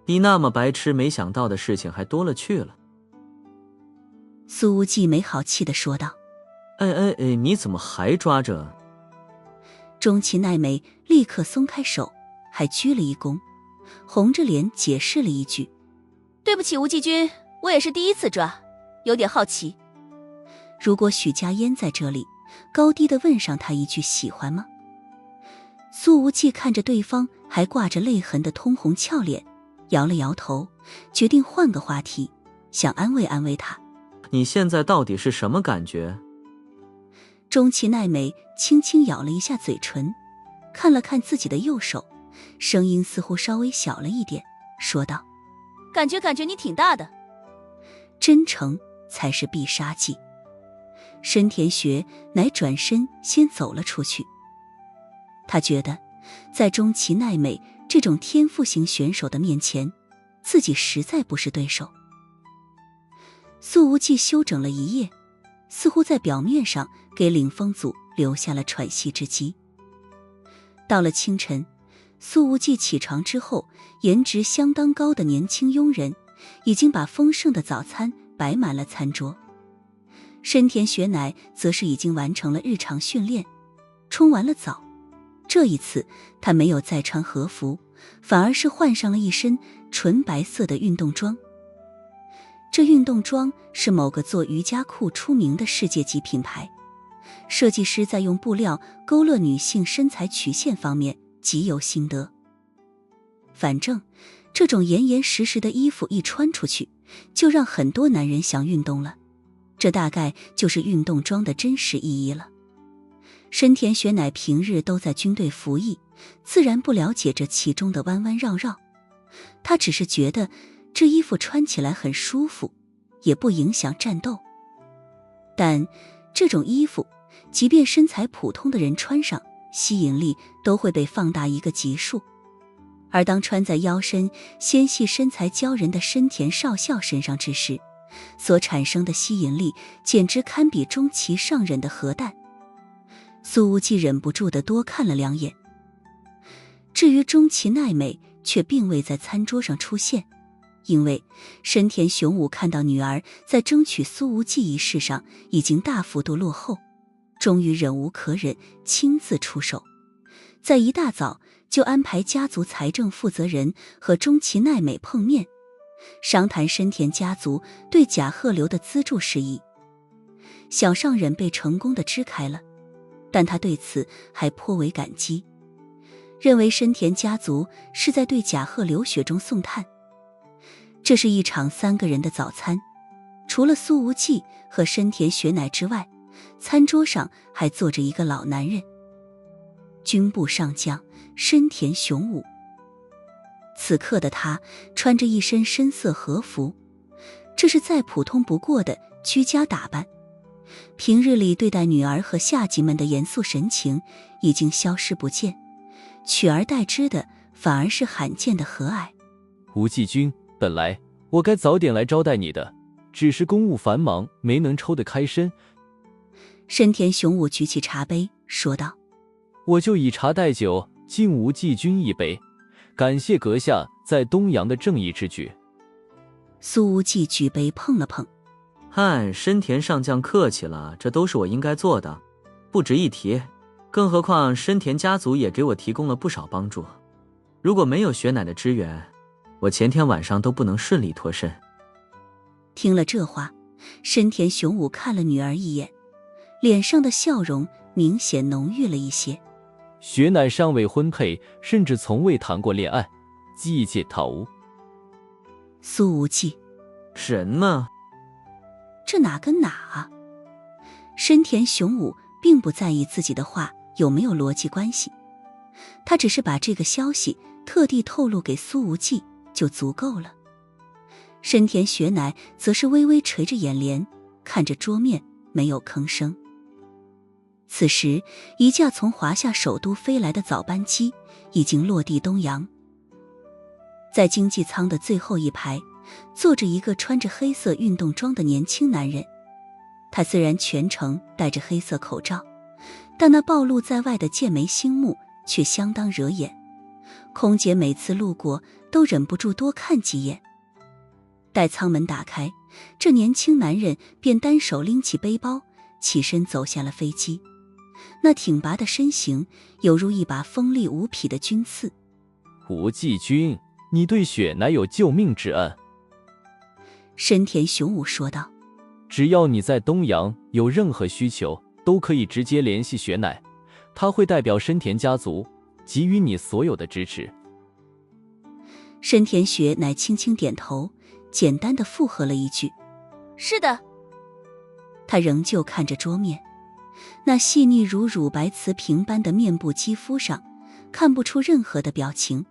比那么白痴没想到的事情还多了去了。苏无忌没好气地说道。你怎么还抓着？中崎奈美立刻松开手，还鞠了一躬，红着脸解释了一句：对不起无忌君，我也是第一次抓，有点好奇。如果许家烟在这里，高低地问上他一句喜欢吗？苏无忌看着对方还挂着泪痕的通红俏脸，摇了摇头，决定换个话题，想安慰安慰他。你现在到底是什么感觉？中崎奈美轻轻咬了一下嘴唇，看了看自己的右手，声音似乎稍微小了一点，说道：感觉你挺大的。真诚才是必杀技。深田学乃转身先走了出去。他觉得在中崎奈美这种天赋型选手的面前，自己实在不是对手。苏无忌休整了一夜，似乎在表面上给领风组留下了喘息之机。到了清晨，苏无忌起床之后，颜值相当高的年轻佣人已经把丰盛的早餐摆满了餐桌。深田学乃则是已经完成了日常训练，冲完了澡。这一次他没有再穿和服，反而是换上了一身纯白色的运动装。这运动装是某个做瑜伽裤出名的世界级品牌，设计师在用布料勾勒女性身材曲线方面极有心得。反正这种严严实实的衣服一穿出去，就让很多男人想运动了，这大概就是运动装的真实意义了。深田学乃平日都在军队服役，自然不了解这其中的弯弯绕绕，他只是觉得这衣服穿起来很舒服，也不影响战斗。但这种衣服即便身材普通的人穿上，吸引力都会被放大一个级数，而当穿在腰身纤细身材骄人的深田少校身上之时，所产生的吸引力简直堪比中崎上忍的核弹。苏无忌忍不住地多看了两眼。至于中崎奈美却并未在餐桌上出现，因为深田雄武看到女儿在争取苏无忌一事上已经大幅度落后，终于忍无可忍，亲自出手，在一大早就安排家族财政负责人和中崎奈美碰面，商谈深田家族对甲贺流的资助事宜。小上忍被成功地支开了，但他对此还颇为感激，认为深田家族是在对甲贺流雪中送炭。这是一场3个人的早餐，除了苏无忌和深田雪乃之外，餐桌上还坐着一个老男人，军部上将深田雄武。此刻的他穿着一身深色和服，这是再普通不过的居家打扮，平日里对待女儿和下级们的严肃神情已经消失不见，取而代之的反而是罕见的和蔼。无忌君，本来我该早点来招待你的，只是公务繁忙，没能抽得开身。深田雄武举起茶杯说道：我就以茶代酒，敬吴季君一杯，感谢阁下在东阳的正义之举。苏无忌举杯碰了碰：嗨，深田上将客气了，这都是我应该做的，不值一提。更何况深田家族也给我提供了不少帮助，如果没有雪乃的支援，我前天晚上都不能顺利脱身。听了这话，深田雄武看了女儿一眼，脸上的笑容明显浓郁了一些。雪乃尚未婚配，甚至从未谈过恋爱，计界讨无。苏无忌：人嘛，这哪跟哪啊？深田雄武并不在意自己的话有没有逻辑关系，他只是把这个消息特地透露给苏无忌就足够了。深田雪乃则是微微垂着眼帘，看着桌面没有吭声。此时一架从华夏首都飞来的早班机已经落地东阳，在经济舱的最后一排坐着一个穿着黑色运动装的年轻男人。他虽然全程戴着黑色口罩，但那暴露在外的剑眉星目却相当惹眼，空姐每次路过都忍不住多看几眼。待舱门打开，这年轻男人便单手拎起背包，起身走下了飞机。那挺拔的身形犹如一把锋利无匹的军刺。吴季君，你对雪乃有救命之恩。深田雄武说道：只要你在东阳有任何需求，都可以直接联系雪乃，他会代表深田家族给予你所有的支持。深田雪乃轻轻点头，简单的附和了一句：是的。他仍旧看着桌面，那细腻如乳白瓷瓶般的面部肌肤上看不出任何的表情，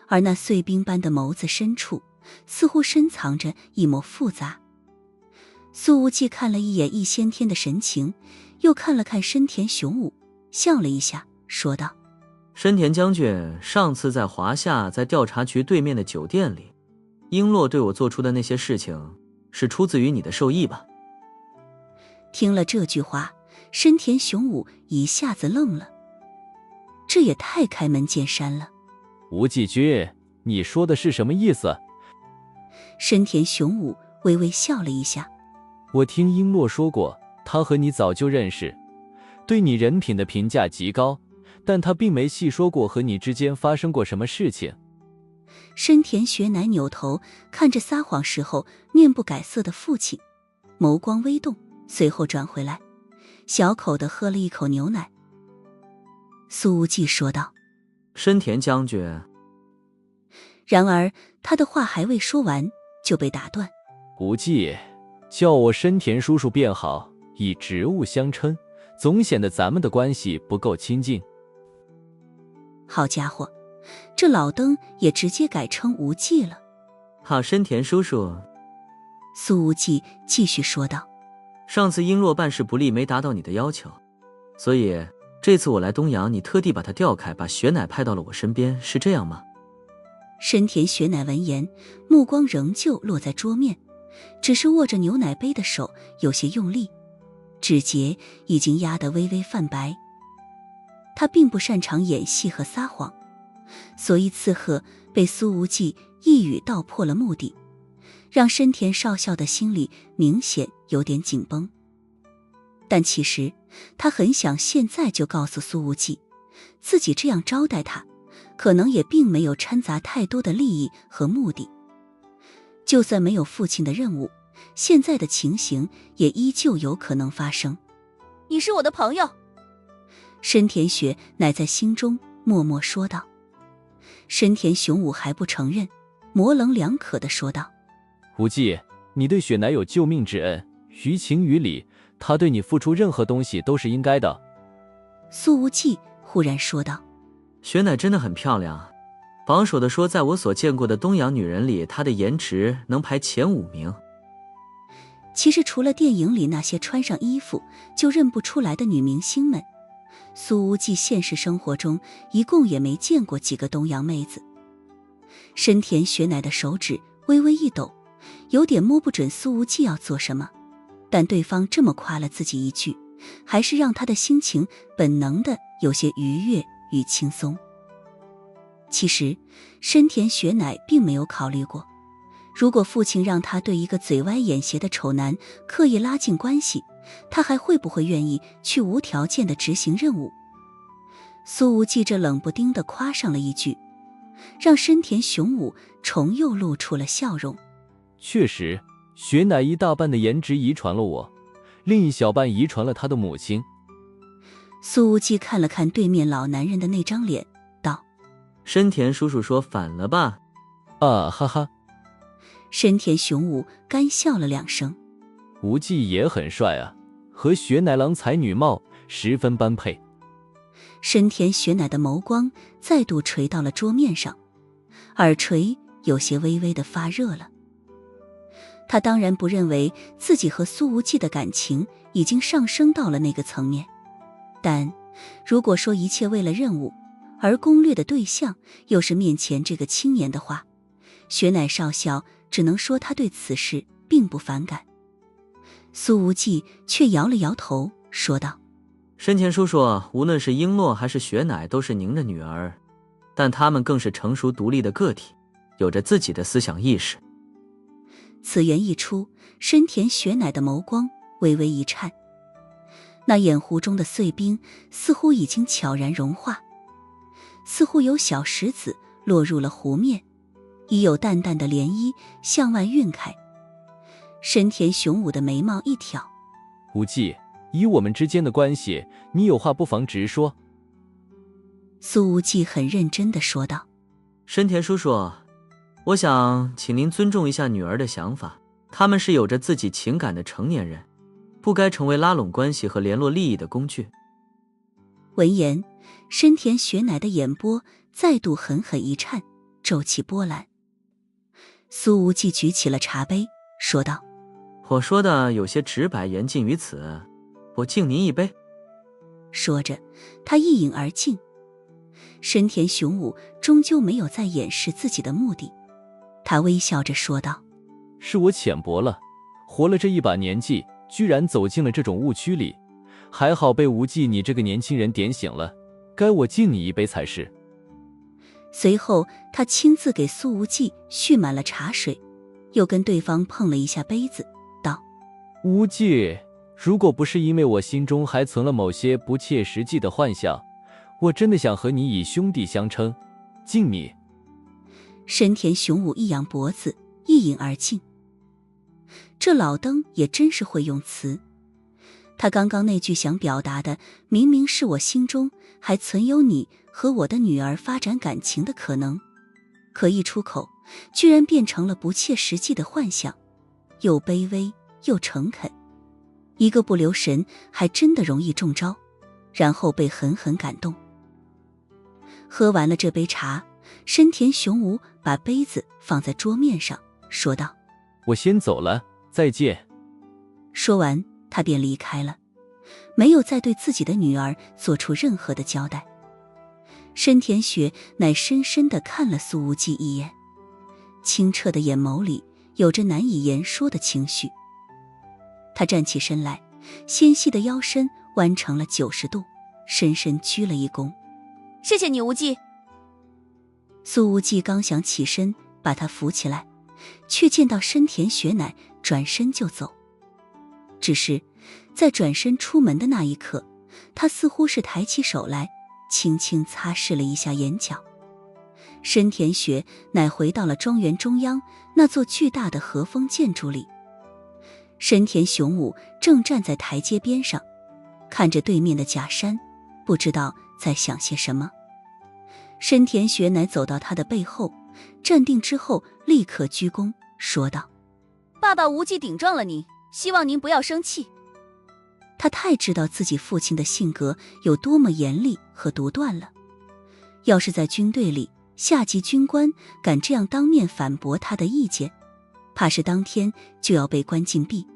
而那碎冰般的眸子深处似乎深藏着一抹复杂。苏无忌看了一眼易先天的神情，又看了看深田雄武，笑了一下说道：深田将军，上次在华夏在调查局对面的酒店里，璎珞对我做出的那些事情是出自于你的授意吧？听了这句话，深田雄武一下子愣了，这也太开门见山了。吴季君，你说的是什么意思？深田雄武微微笑了一下：我听璎珞说过，他和你早就认识，对你人品的评价极高，但他并没细说过和你之间发生过什么事情。深田雪乃扭头看着撒谎时候面不改色的父亲，眸光微动，随后转回来，小口地喝了一口牛奶。苏无忌说道：深田将军。然而他的话还未说完就被打断。无忌，叫我深田叔叔便好，以职务相称，总显得咱们的关系不够亲近。好家伙，这老登也直接改称无忌了。好，深田叔叔。苏无忌继续说道：上次璎珞办事不力，没达到你的要求，所以这次我来东阳，你特地把他调开，把雪乃派到了我身边，是这样吗？深田雪乃闻言，目光仍旧落在桌面，只是握着牛奶杯的手有些用力，指节已经压得微微泛白。他并不擅长演戏和撒谎，所以此刻被苏无忌一语道破了目的，让深田少校的心里明显有点紧绷。但其实他很想现在就告诉苏无忌，自己这样招待他可能也并没有掺杂太多的利益和目的。就算没有父亲的任务，现在的情形也依旧有可能发生。你是我的朋友。深田雪乃在心中默默说道。深田雄武还不承认，模棱两可地说道：无忌，你对雪乃有救命之恩，于情于理，他对你付出任何东西都是应该的。苏无忌忽然说道：雪乃真的很漂亮，保守地说，在我所见过的东洋女人里，她的颜值能排前5名。其实除了电影里那些穿上衣服就认不出来的女明星们，苏无忌现实生活中一共也没见过几个东洋妹子。深田雪乃的手指微微一抖，有点摸不准苏无忌要做什么，但对方这么夸了自己一句，还是让他的心情本能的有些愉悦与轻松。其实深田雪乃并没有考虑过，如果父亲让他对一个嘴歪眼斜的丑男刻意拉近关系，他还会不会愿意去无条件的执行任务？苏无忌这冷不丁的夸上了一句，让深田雄武重又露出了笑容。确实，雪乃一大半的颜值遗传了我，另一小半遗传了他的母亲。苏无忌看了看对面老男人的那张脸，道：深田叔叔说反了吧？啊哈哈。深田雄武干笑了2声。无忌也很帅啊，和雪乃郎才女貌，十分般配。深田雪乃的眸光再度垂到了桌面上，耳垂有些微微的发热了。他当然不认为自己和苏无忌的感情已经上升到了那个层面，但如果说一切为了任务，而攻略的对象又是面前这个青年的话，雪乃少校只能说他对此事并不反感。苏无忌却摇了摇头，说道：深田叔叔，无论是璎珞还是雪乃都是您的女儿，但她们更是成熟独立的个体，有着自己的思想意识。此言一出，深田雪乃的眸光微微一颤，那眼湖中的碎冰似乎已经悄然融化，似乎有小石子落入了湖面，已有淡淡的涟漪向外晕开。深田雄武的眉毛一挑：无忌，以我们之间的关系，你有话不妨直说。苏无忌很认真地说道：深田叔叔，我想请您尊重一下女儿的想法，他们是有着自己情感的成年人，不该成为拉拢关系和联络利益的工具。闻言，深田雪乃的眼波再度狠狠一颤，皱起波澜。苏无忌举起了茶杯，说道：我说的有些直白，言尽于此，我敬您一杯。说着，他一饮而尽。深田雄武终究没有再掩饰自己的目的，他微笑着说道：是我浅薄了，活了这一把年纪，居然走进了这种误区里，还好被无忌你这个年轻人点醒了，该我敬你一杯才是。随后他亲自给苏无忌续满了茶水，又跟对方碰了一下杯子，道：无忌，如果不是因为我心中还存了某些不切实际的幻想，我真的想和你以兄弟相称，敬你。深田雄武一扬脖子，一饮而尽。这老登也真是会用词，他刚刚那句想表达的明明是我心中还存有你和我的女儿发展感情的可能，可一出口居然变成了不切实际的幻想，又卑微又诚恳，一个不留神还真的容易中招，然后被狠狠感动。喝完了这杯茶，深田雄武把杯子放在桌面上，说道：我先走了，再见。说完他便离开了，没有再对自己的女儿做出任何的交代。深田雪乃深深地看了苏无忌一眼，清澈的眼眸里有着难以言说的情绪。他站起身来，纤细的腰身弯成了90度，深深鞠了一躬。谢谢你，无忌。苏无忌刚想起身把他扶起来，却见到深田雪乃转身就走。只是在转身出门的那一刻，他似乎是抬起手来，轻轻擦拭了一下眼角。深田雪乃回到了庄园中央那座巨大的和风建筑里。深田雄武正站在台阶边上，看着对面的假山，不知道在想些什么。深田雪乃走到他的背后，站定之后立刻鞠躬，说道：爸爸无忌顶撞了你，希望您不要生气。他太知道自己父亲的性格有多么严厉和独断了，要是在军队里，下级军官敢这样当面反驳他的意见，怕是当天就要被关禁闭。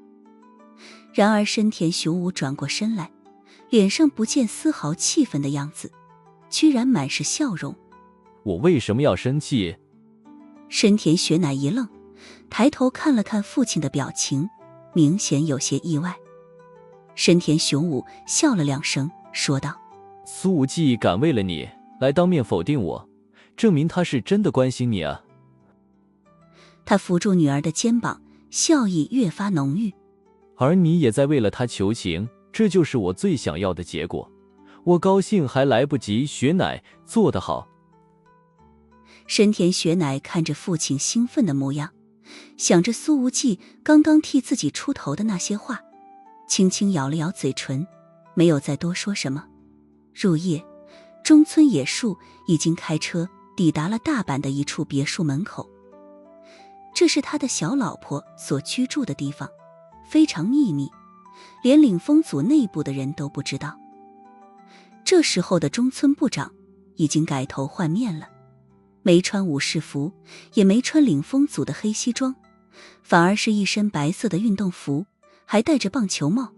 然而深田雄武转过身来，脸上不见丝毫气愤的样子，居然满是笑容。我为什么要生气？深田雪乃一愣，抬头看了看父亲的表情，明显有些意外。深田雄武笑了2声，说道：苏无忌敢为了你来当面否定我，证明他是真的关心你啊。他扶住女儿的肩膀，笑意越发浓郁。而你也在为了他求情，这就是我最想要的结果。我高兴还来不及，雪乃做得好。深田雪乃看着父亲兴奋的模样，想着苏无忌刚刚替自己出头的那些话，轻轻咬了咬嘴唇，没有再多说什么。入夜，中村野树已经开车抵达了大阪的一处别墅门口。这是他的小老婆所居住的地方，非常秘密，连领风组内部的人都不知道。这时候的中村部长已经改头换面了，没穿武士服，也没穿领风组的黑西装，反而是一身白色的运动服，还戴着棒球帽。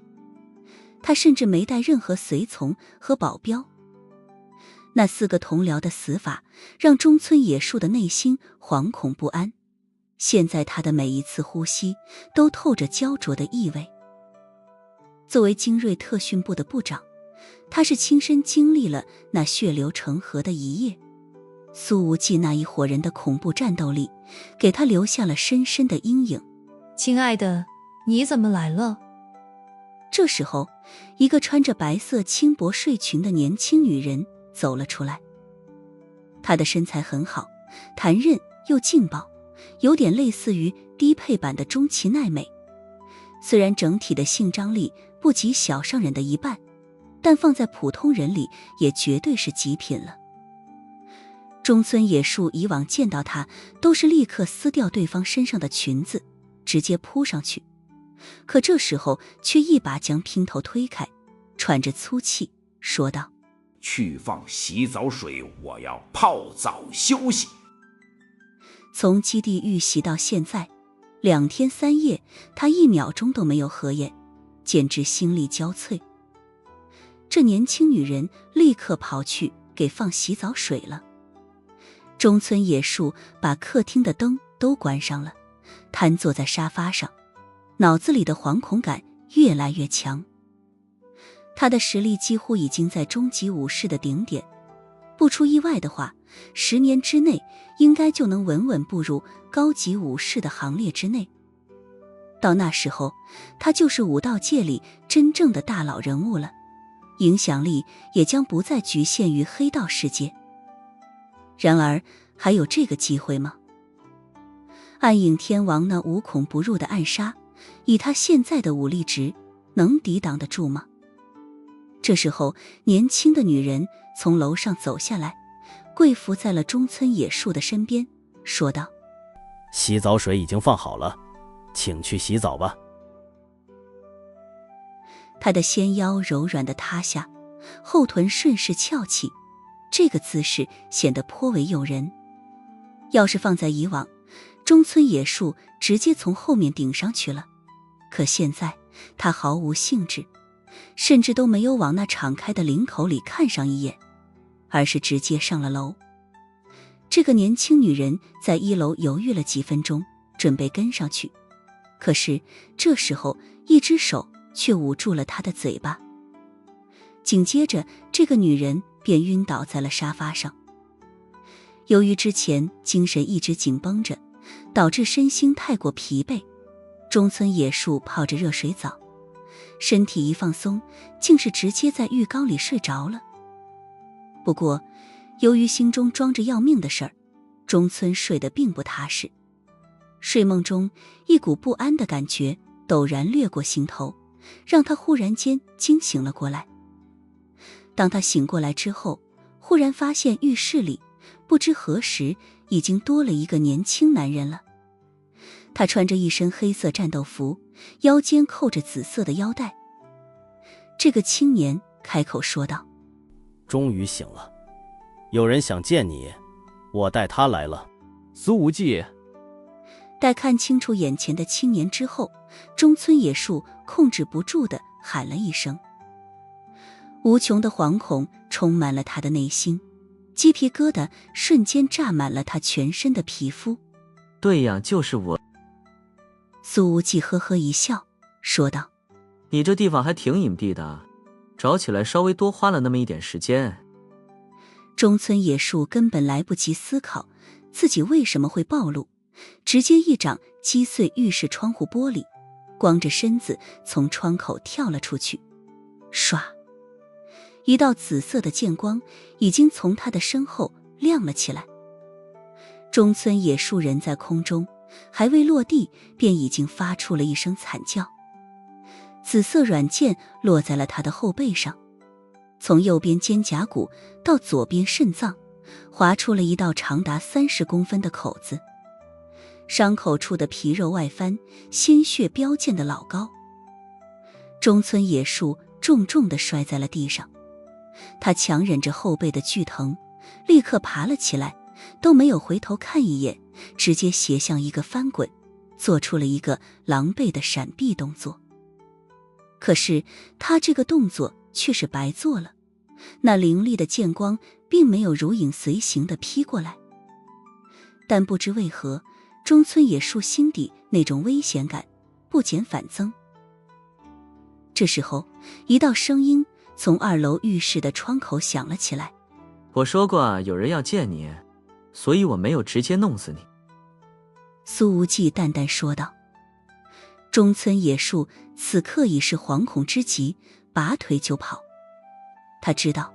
他甚至没带任何随从和保镖。那4个同僚的死法让中村野树的内心惶恐不安，现在他的每一次呼吸都透着焦灼的意味。作为精锐特训部的部长，他是亲身经历了那血流成河的一夜。苏无忌那一伙人的恐怖战斗力给他留下了深深的阴影。亲爱的，你怎么来了？这时候，一个穿着白色轻薄睡裙的年轻女人走了出来。她的身材很好，弹韧又劲爆，有点类似于低配版的中崎奈美。虽然整体的性张力不及小上人的一半，但放在普通人里也绝对是极品了。中村野树以往见到她都是立刻撕掉对方身上的裙子，直接扑上去，可这时候却一把将姘头推开，喘着粗气说道：去放洗澡水，我要泡澡休息。从基地遇袭到现在2天3夜，他1秒钟都没有合眼，简直心力交瘁。这年轻女人立刻跑去给放洗澡水了。中村野树把客厅的灯都关上了，瘫坐在沙发上，脑子里的惶恐感越来越强。他的实力几乎已经在中级武士的顶点，不出意外的话，10年之内应该就能稳稳步入高级武士的行列之内。到那时候，他就是武道界里真正的大佬人物了，影响力也将不再局限于黑道世界。然而，还有这个机会吗？暗影天王那无孔不入的暗杀，以他现在的武力值，能抵挡得住吗？这时候，年轻的女人从楼上走下来，跪伏在了中村野树的身边，说道：洗澡水已经放好了，请去洗澡吧。她的纤腰柔软地塌下，后臀顺势翘起，这个姿势显得颇为诱人。要是放在以往，中村野树直接从后面顶上去了，可现在他毫无兴致，甚至都没有往那敞开的领口里看上一眼，而是直接上了楼。这个年轻女人在1楼犹豫了几分钟，准备跟上去，可是这时候一只手却捂住了她的嘴巴。紧接着，这个女人便晕倒在了沙发上。由于之前精神一直紧绷着，导致身心太过疲惫，中村野树泡着热水澡，身体一放松，竟是直接在浴缸里睡着了。不过，由于心中装着要命的事儿，中村睡得并不踏实。睡梦中，一股不安的感觉陡然掠过心头，让他忽然间惊醒了过来。当他醒过来之后，忽然发现浴室里不知何时已经多了一个年轻男人了。他穿着一身黑色战斗服，腰间扣着紫色的腰带。这个青年开口说道：终于醒了，有人想见你，我带他来了。苏无忌。待看清楚眼前的青年之后，中村野树控制不住地喊了一声。无穷的惶恐充满了他的内心，鸡皮疙瘩瞬间炸满了他全身的皮肤。对呀，就是我。苏无忌呵呵一笑，说道：“你这地方还挺隐蔽的，找起来稍微多花了那么一点时间。”中村野树根本来不及思考自己为什么会暴露，直接一掌击碎浴室窗户玻璃，光着身子从窗口跳了出去。唰，一道紫色的剑光已经从他的身后亮了起来。中村野树人在空中还未落地，便已经发出了一声惨叫。紫色软剑落在了他的后背上，从右边肩胛骨到左边肾脏，划出了一道长达30公分的口子。伤口处的皮肉外翻，鲜血飙溅的老高。中村野树重重地摔在了地上，他强忍着后背的剧疼，立刻爬了起来，都没有回头看一眼，直接斜向一个翻滚，做出了一个狼狈的闪避动作。可是他这个动作却是白做了，那凌厉的剑光并没有如影随形地劈过来。但不知为何，中村野树心底那种危险感不减反增。这时候，一道声音从2楼浴室的窗口响了起来：“我说过有人要见你，所以我没有直接弄死你。”苏无忌淡淡说道。中村野树此刻已是惶恐之极，拔腿就跑。他知道，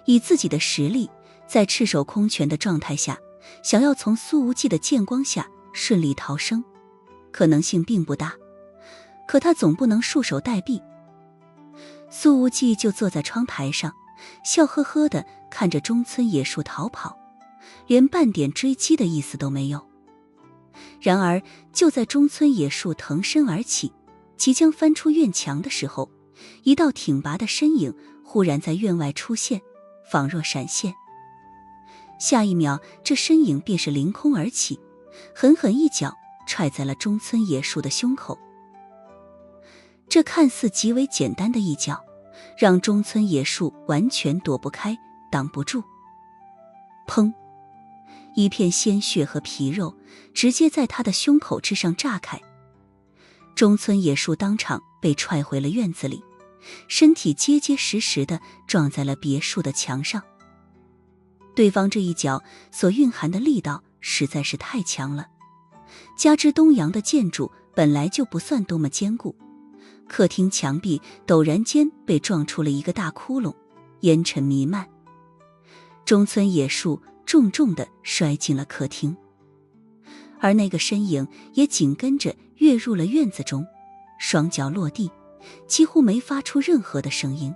以自己的实力，在赤手空拳的状态下，想要从苏无忌的剑光下顺利逃生，可能性并不大。可他总不能束手待毙。苏无忌就坐在窗台上，笑呵呵地看着中村野树逃跑，连半点追击的意思都没有。然而就在中村野树腾身而起，即将翻出院墙的时候，一道挺拔的身影忽然在院外出现，仿若闪现。下一秒，这身影便是凌空而起，狠狠一脚踹在了中村野树的胸口。这看似极为简单的一脚，让中村野树完全躲不开，挡不住。砰！一片鲜血和皮肉直接在他的胸口之上炸开。中村野树当场被踹回了院子里，身体结结实实地撞在了别墅的墙上。对方这一脚所蕴含的力道实在是太强了，加之东洋的建筑本来就不算多么坚固，客厅墙壁陡然间被撞出了一个大窟窿，烟尘弥漫。中村野树重重地摔进了客厅，而那个身影也紧跟着跃入了院子中，双脚落地，几乎没发出任何的声音。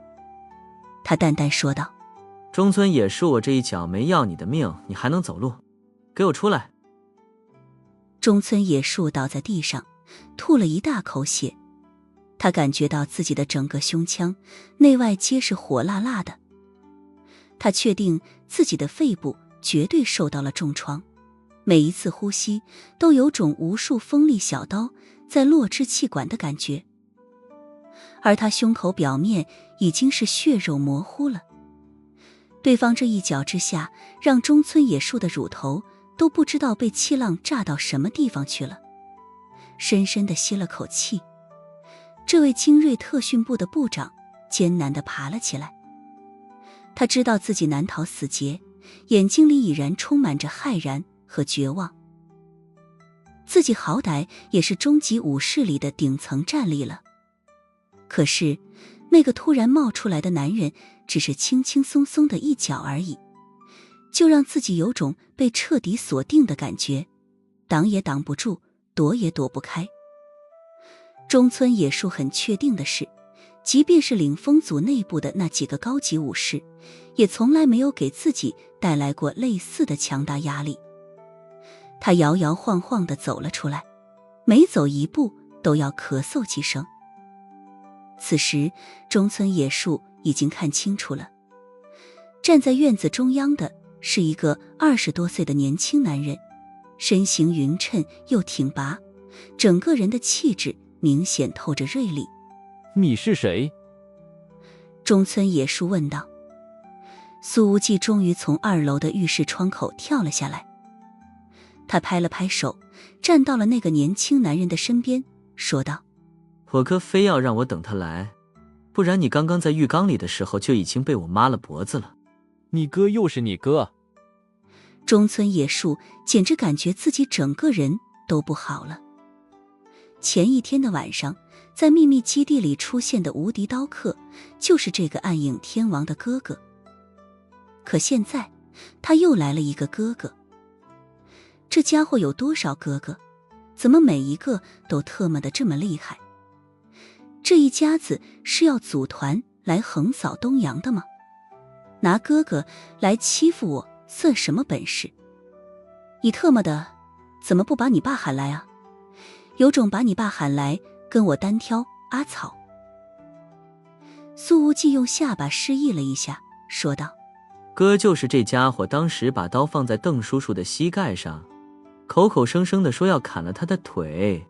他淡淡说道：“中村野树，我这一脚没要你的命，你还能走路？给我出来！”中村野树倒在地上，吐了一大口血。他感觉到自己的整个胸腔内外皆是火辣辣的。他确定自己的肺部绝对受到了重创，每一次呼吸都有种无数锋利小刀在落至气管的感觉。而他胸口表面已经是血肉模糊了。对方这一脚之下，让中村野树的乳头都不知道被气浪炸到什么地方去了。深深地吸了口气，这位精锐特训部的部长艰难地爬了起来。他知道自己难逃死劫，眼睛里已然充满着骇然和绝望。自己好歹也是中级武士里的顶层战力了，可是那个突然冒出来的男人只是轻轻松松的一脚而已，就让自己有种被彻底锁定的感觉，挡也挡不住，躲也躲不开。中村野树很确定的是，即便是领风组内部的那几个高级武士，也从来没有给自己带来过类似的强大压力。他摇摇晃晃地走了出来，每走一步都要咳嗽几声。此时中村野树已经看清楚了，站在院子中央的是一个20多岁的年轻男人，身形匀称又挺拔，整个人的气质明显透着锐利。你是谁？中村野树问道。苏无忌终于从2楼的浴室窗口跳了下来，他拍了拍手，站到了那个年轻男人的身边，说道：“我哥非要让我等他来，不然你刚刚在浴缸里的时候就已经被我抹了脖子了。”你哥又是你哥。中村野树简直感觉自己整个人都不好了。前一天的晚上，在秘密基地里出现的无敌刀客，就是这个暗影天王的哥哥。可现在，他又来了一个哥哥。这家伙有多少哥哥？怎么每一个都特么的这么厉害？这一家子是要组团来横扫东洋的吗？拿哥哥来欺负我，算什么本事？你特么的，怎么不把你爸喊来啊？有种把你爸喊来，跟我单挑阿草。苏无忌用下巴示意了一下，说道：“哥就是这家伙当时把刀放在邓叔叔的膝盖上，口口声声的说要砍了他的腿。”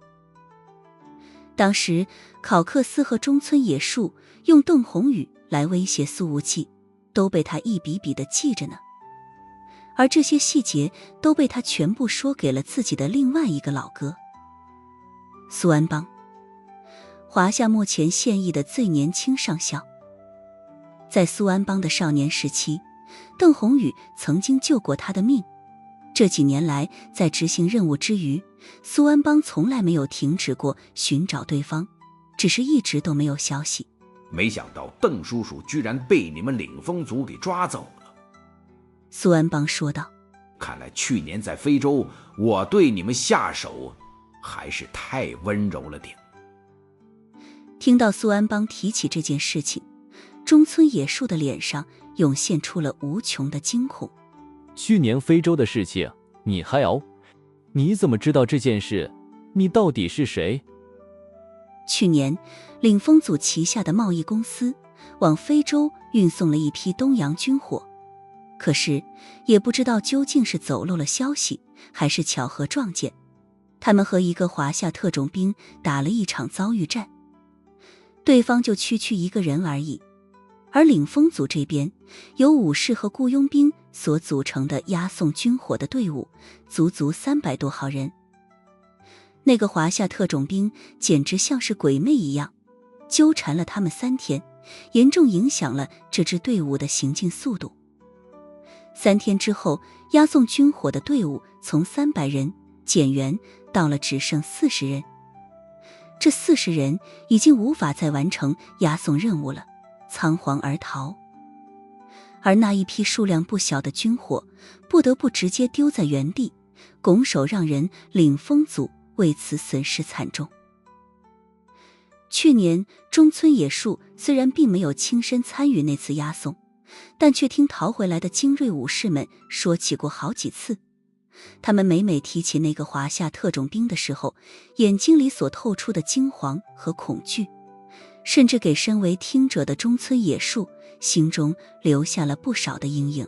当时考克斯和中村野树用邓红宇来威胁苏无忌，都被他一笔笔的记着呢。而这些细节都被他全部说给了自己的另外一个老哥苏安邦，华夏目前现役的最年轻上校。在苏安邦的少年时期，邓红宇曾经救过他的命。这几年来，在执行任务之余，苏安邦从来没有停止过寻找对方，只是一直都没有消息。没想到邓叔叔居然被你们领风族给抓走了。苏安邦说道：“看来去年在非洲，我对你们下手还是太温柔了点。”听到苏安邦提起这件事情，中村野树的脸上涌现出了无穷的惊恐。去年非洲的事情，你还熬？你怎么知道这件事？你到底是谁？去年，领风组旗下的贸易公司往非洲运送了一批东洋军火，可是也不知道究竟是走漏了消息，还是巧合撞见，他们和一个华夏特种兵打了一场遭遇战，对方就区区一个人而已。而领风组这边由武士和雇佣兵所组成的押送军火的队伍，足足300多号人。那个华夏特种兵简直像是鬼魅一样，纠缠了他们3天，严重影响了这支队伍的行进速度。3天之后，押送军火的队伍从300人减员到了只剩40人。这40人已经无法再完成押送任务了，仓皇而逃。而那一批数量不小的军火不得不直接丢在原地，拱手让人，领风组为此损失惨重。去年中村野树虽然并没有亲身参与那次押送，但却听逃回来的精锐武士们说起过好几次。他们每每提起那个华夏特种兵的时候，眼睛里所透出的惊惶和恐惧，甚至给身为听者的中村野树心中留下了不少的阴影。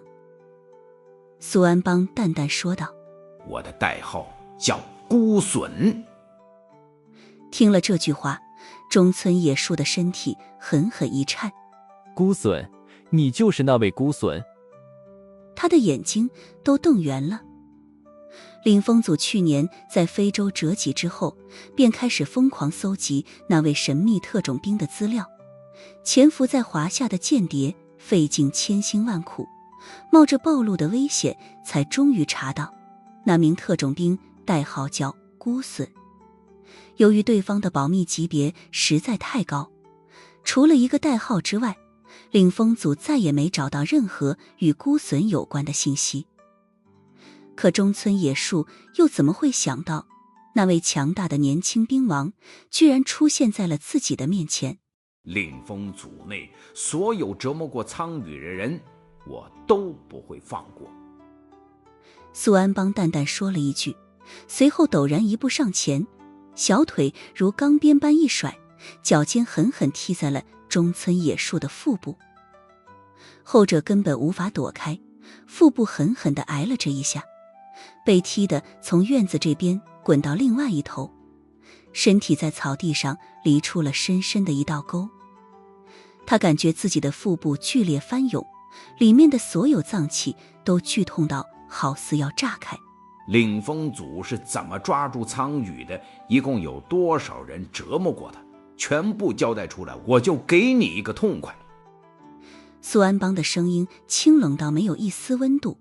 苏安邦淡淡说道：“我的代号叫孤隼。”听了这句话，中村野树的身体狠狠一颤。孤隼，你就是那位孤隼？他的眼睛都瞪圆了。领风组去年在非洲折戟之后，便开始疯狂搜集那位神秘特种兵的资料。潜伏在华夏的间谍费尽千辛万苦，冒着暴露的危险，才终于查到那名特种兵代号叫孤隼。由于对方的保密级别实在太高，除了一个代号之外，领风组再也没找到任何与孤隼有关的信息。可中村野树又怎么会想到，那位强大的年轻兵王居然出现在了自己的面前？领风组内所有折磨过苍羽的人，我都不会放过。苏安邦淡淡说了一句，随后陡然一步上前，小腿如钢鞭般一甩，脚尖狠狠踢在了中村野树的腹部。后者根本无法躲开，腹部狠狠地挨了这一下，被踢得从院子这边滚到另外一头，身体在草地上犁出了深深的一道沟。他感觉自己的腹部剧烈翻涌，里面的所有脏器都剧痛到好似要炸开。领风组是怎么抓住苍宇的，一共有多少人折磨过他，全部交代出来，我就给你一个痛快。苏安邦的声音清冷到没有一丝温度，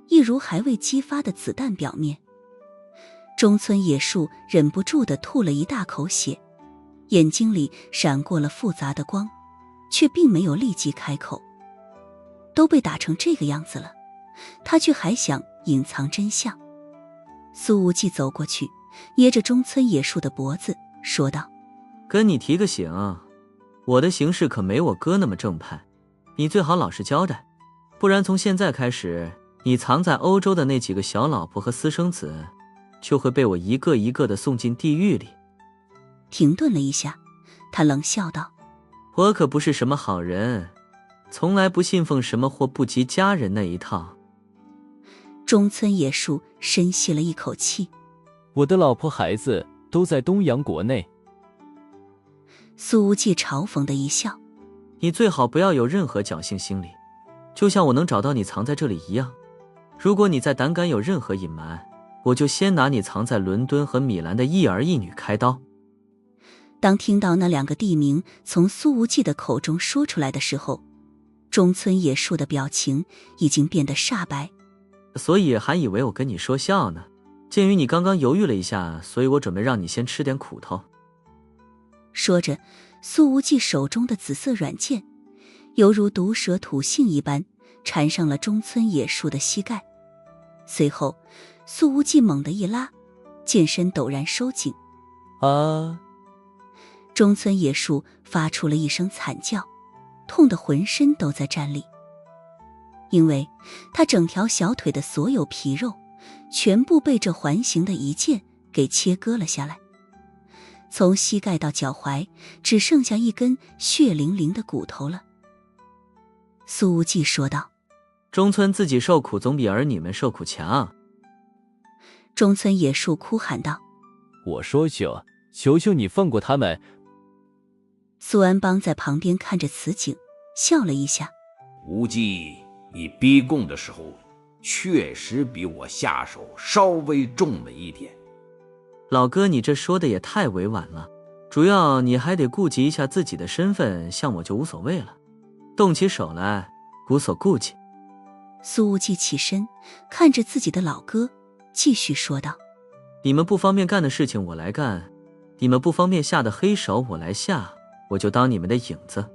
一如还未激发的子弹表面。中村野树忍不住地吐了一大口血，眼睛里闪过了复杂的光，却并没有立即开口。都被打成这个样子了，他却还想隐藏真相。苏无忌走过去，捏着中村野树的脖子说道：跟你提个醒，我的行事可没我哥那么正派，你最好老实交代，不然从现在开始，你藏在欧洲的那几个小老婆和私生子就会被我一个一个的送进地狱里。停顿了一下，他冷笑道：我可不是什么好人，从来不信奉什么祸不及家人那一套。中村野树深吸了一口气，我的老婆孩子都在东洋国内。苏无忌嘲讽的一笑：你最好不要有任何侥幸心理，就像我能找到你藏在这里一样。如果你再胆敢有任何隐瞒，我就先拿你藏在伦敦和米兰的一儿一女开刀。当听到那两个地名从苏无忌的口中说出来的时候，中村野树的表情已经变得煞白。所以还以为我跟你说笑呢，鉴于你刚刚犹豫了一下，所以我准备让你先吃点苦头。说着，苏无忌手中的紫色软剑犹如毒蛇吐信一般缠上了中村野树的膝盖。随后苏无忌猛地一拉，剑身陡然收紧。中村野树发出了一声惨叫，痛得浑身都在战栗，因为他整条小腿的所有皮肉全部被这环形的一剑给切割了下来，从膝盖到脚踝只剩下一根血淋淋的骨头了。苏无忌说道：中村自己受苦总比儿女们受苦强。中村野树哭喊道：我说求求你放过他们。苏安邦在旁边看着此景笑了一下：无忌，你逼供的时候确实比我下手稍微重了一点。老哥，你这说的也太委婉了，主要你还得顾及一下自己的身份，像我就无所谓了，动起手来无所顾忌。苏无忌起身看着自己的老哥，继续说道：你们不方便干的事情我来干，你们不方便下的黑手我来下，我就当你们的影子。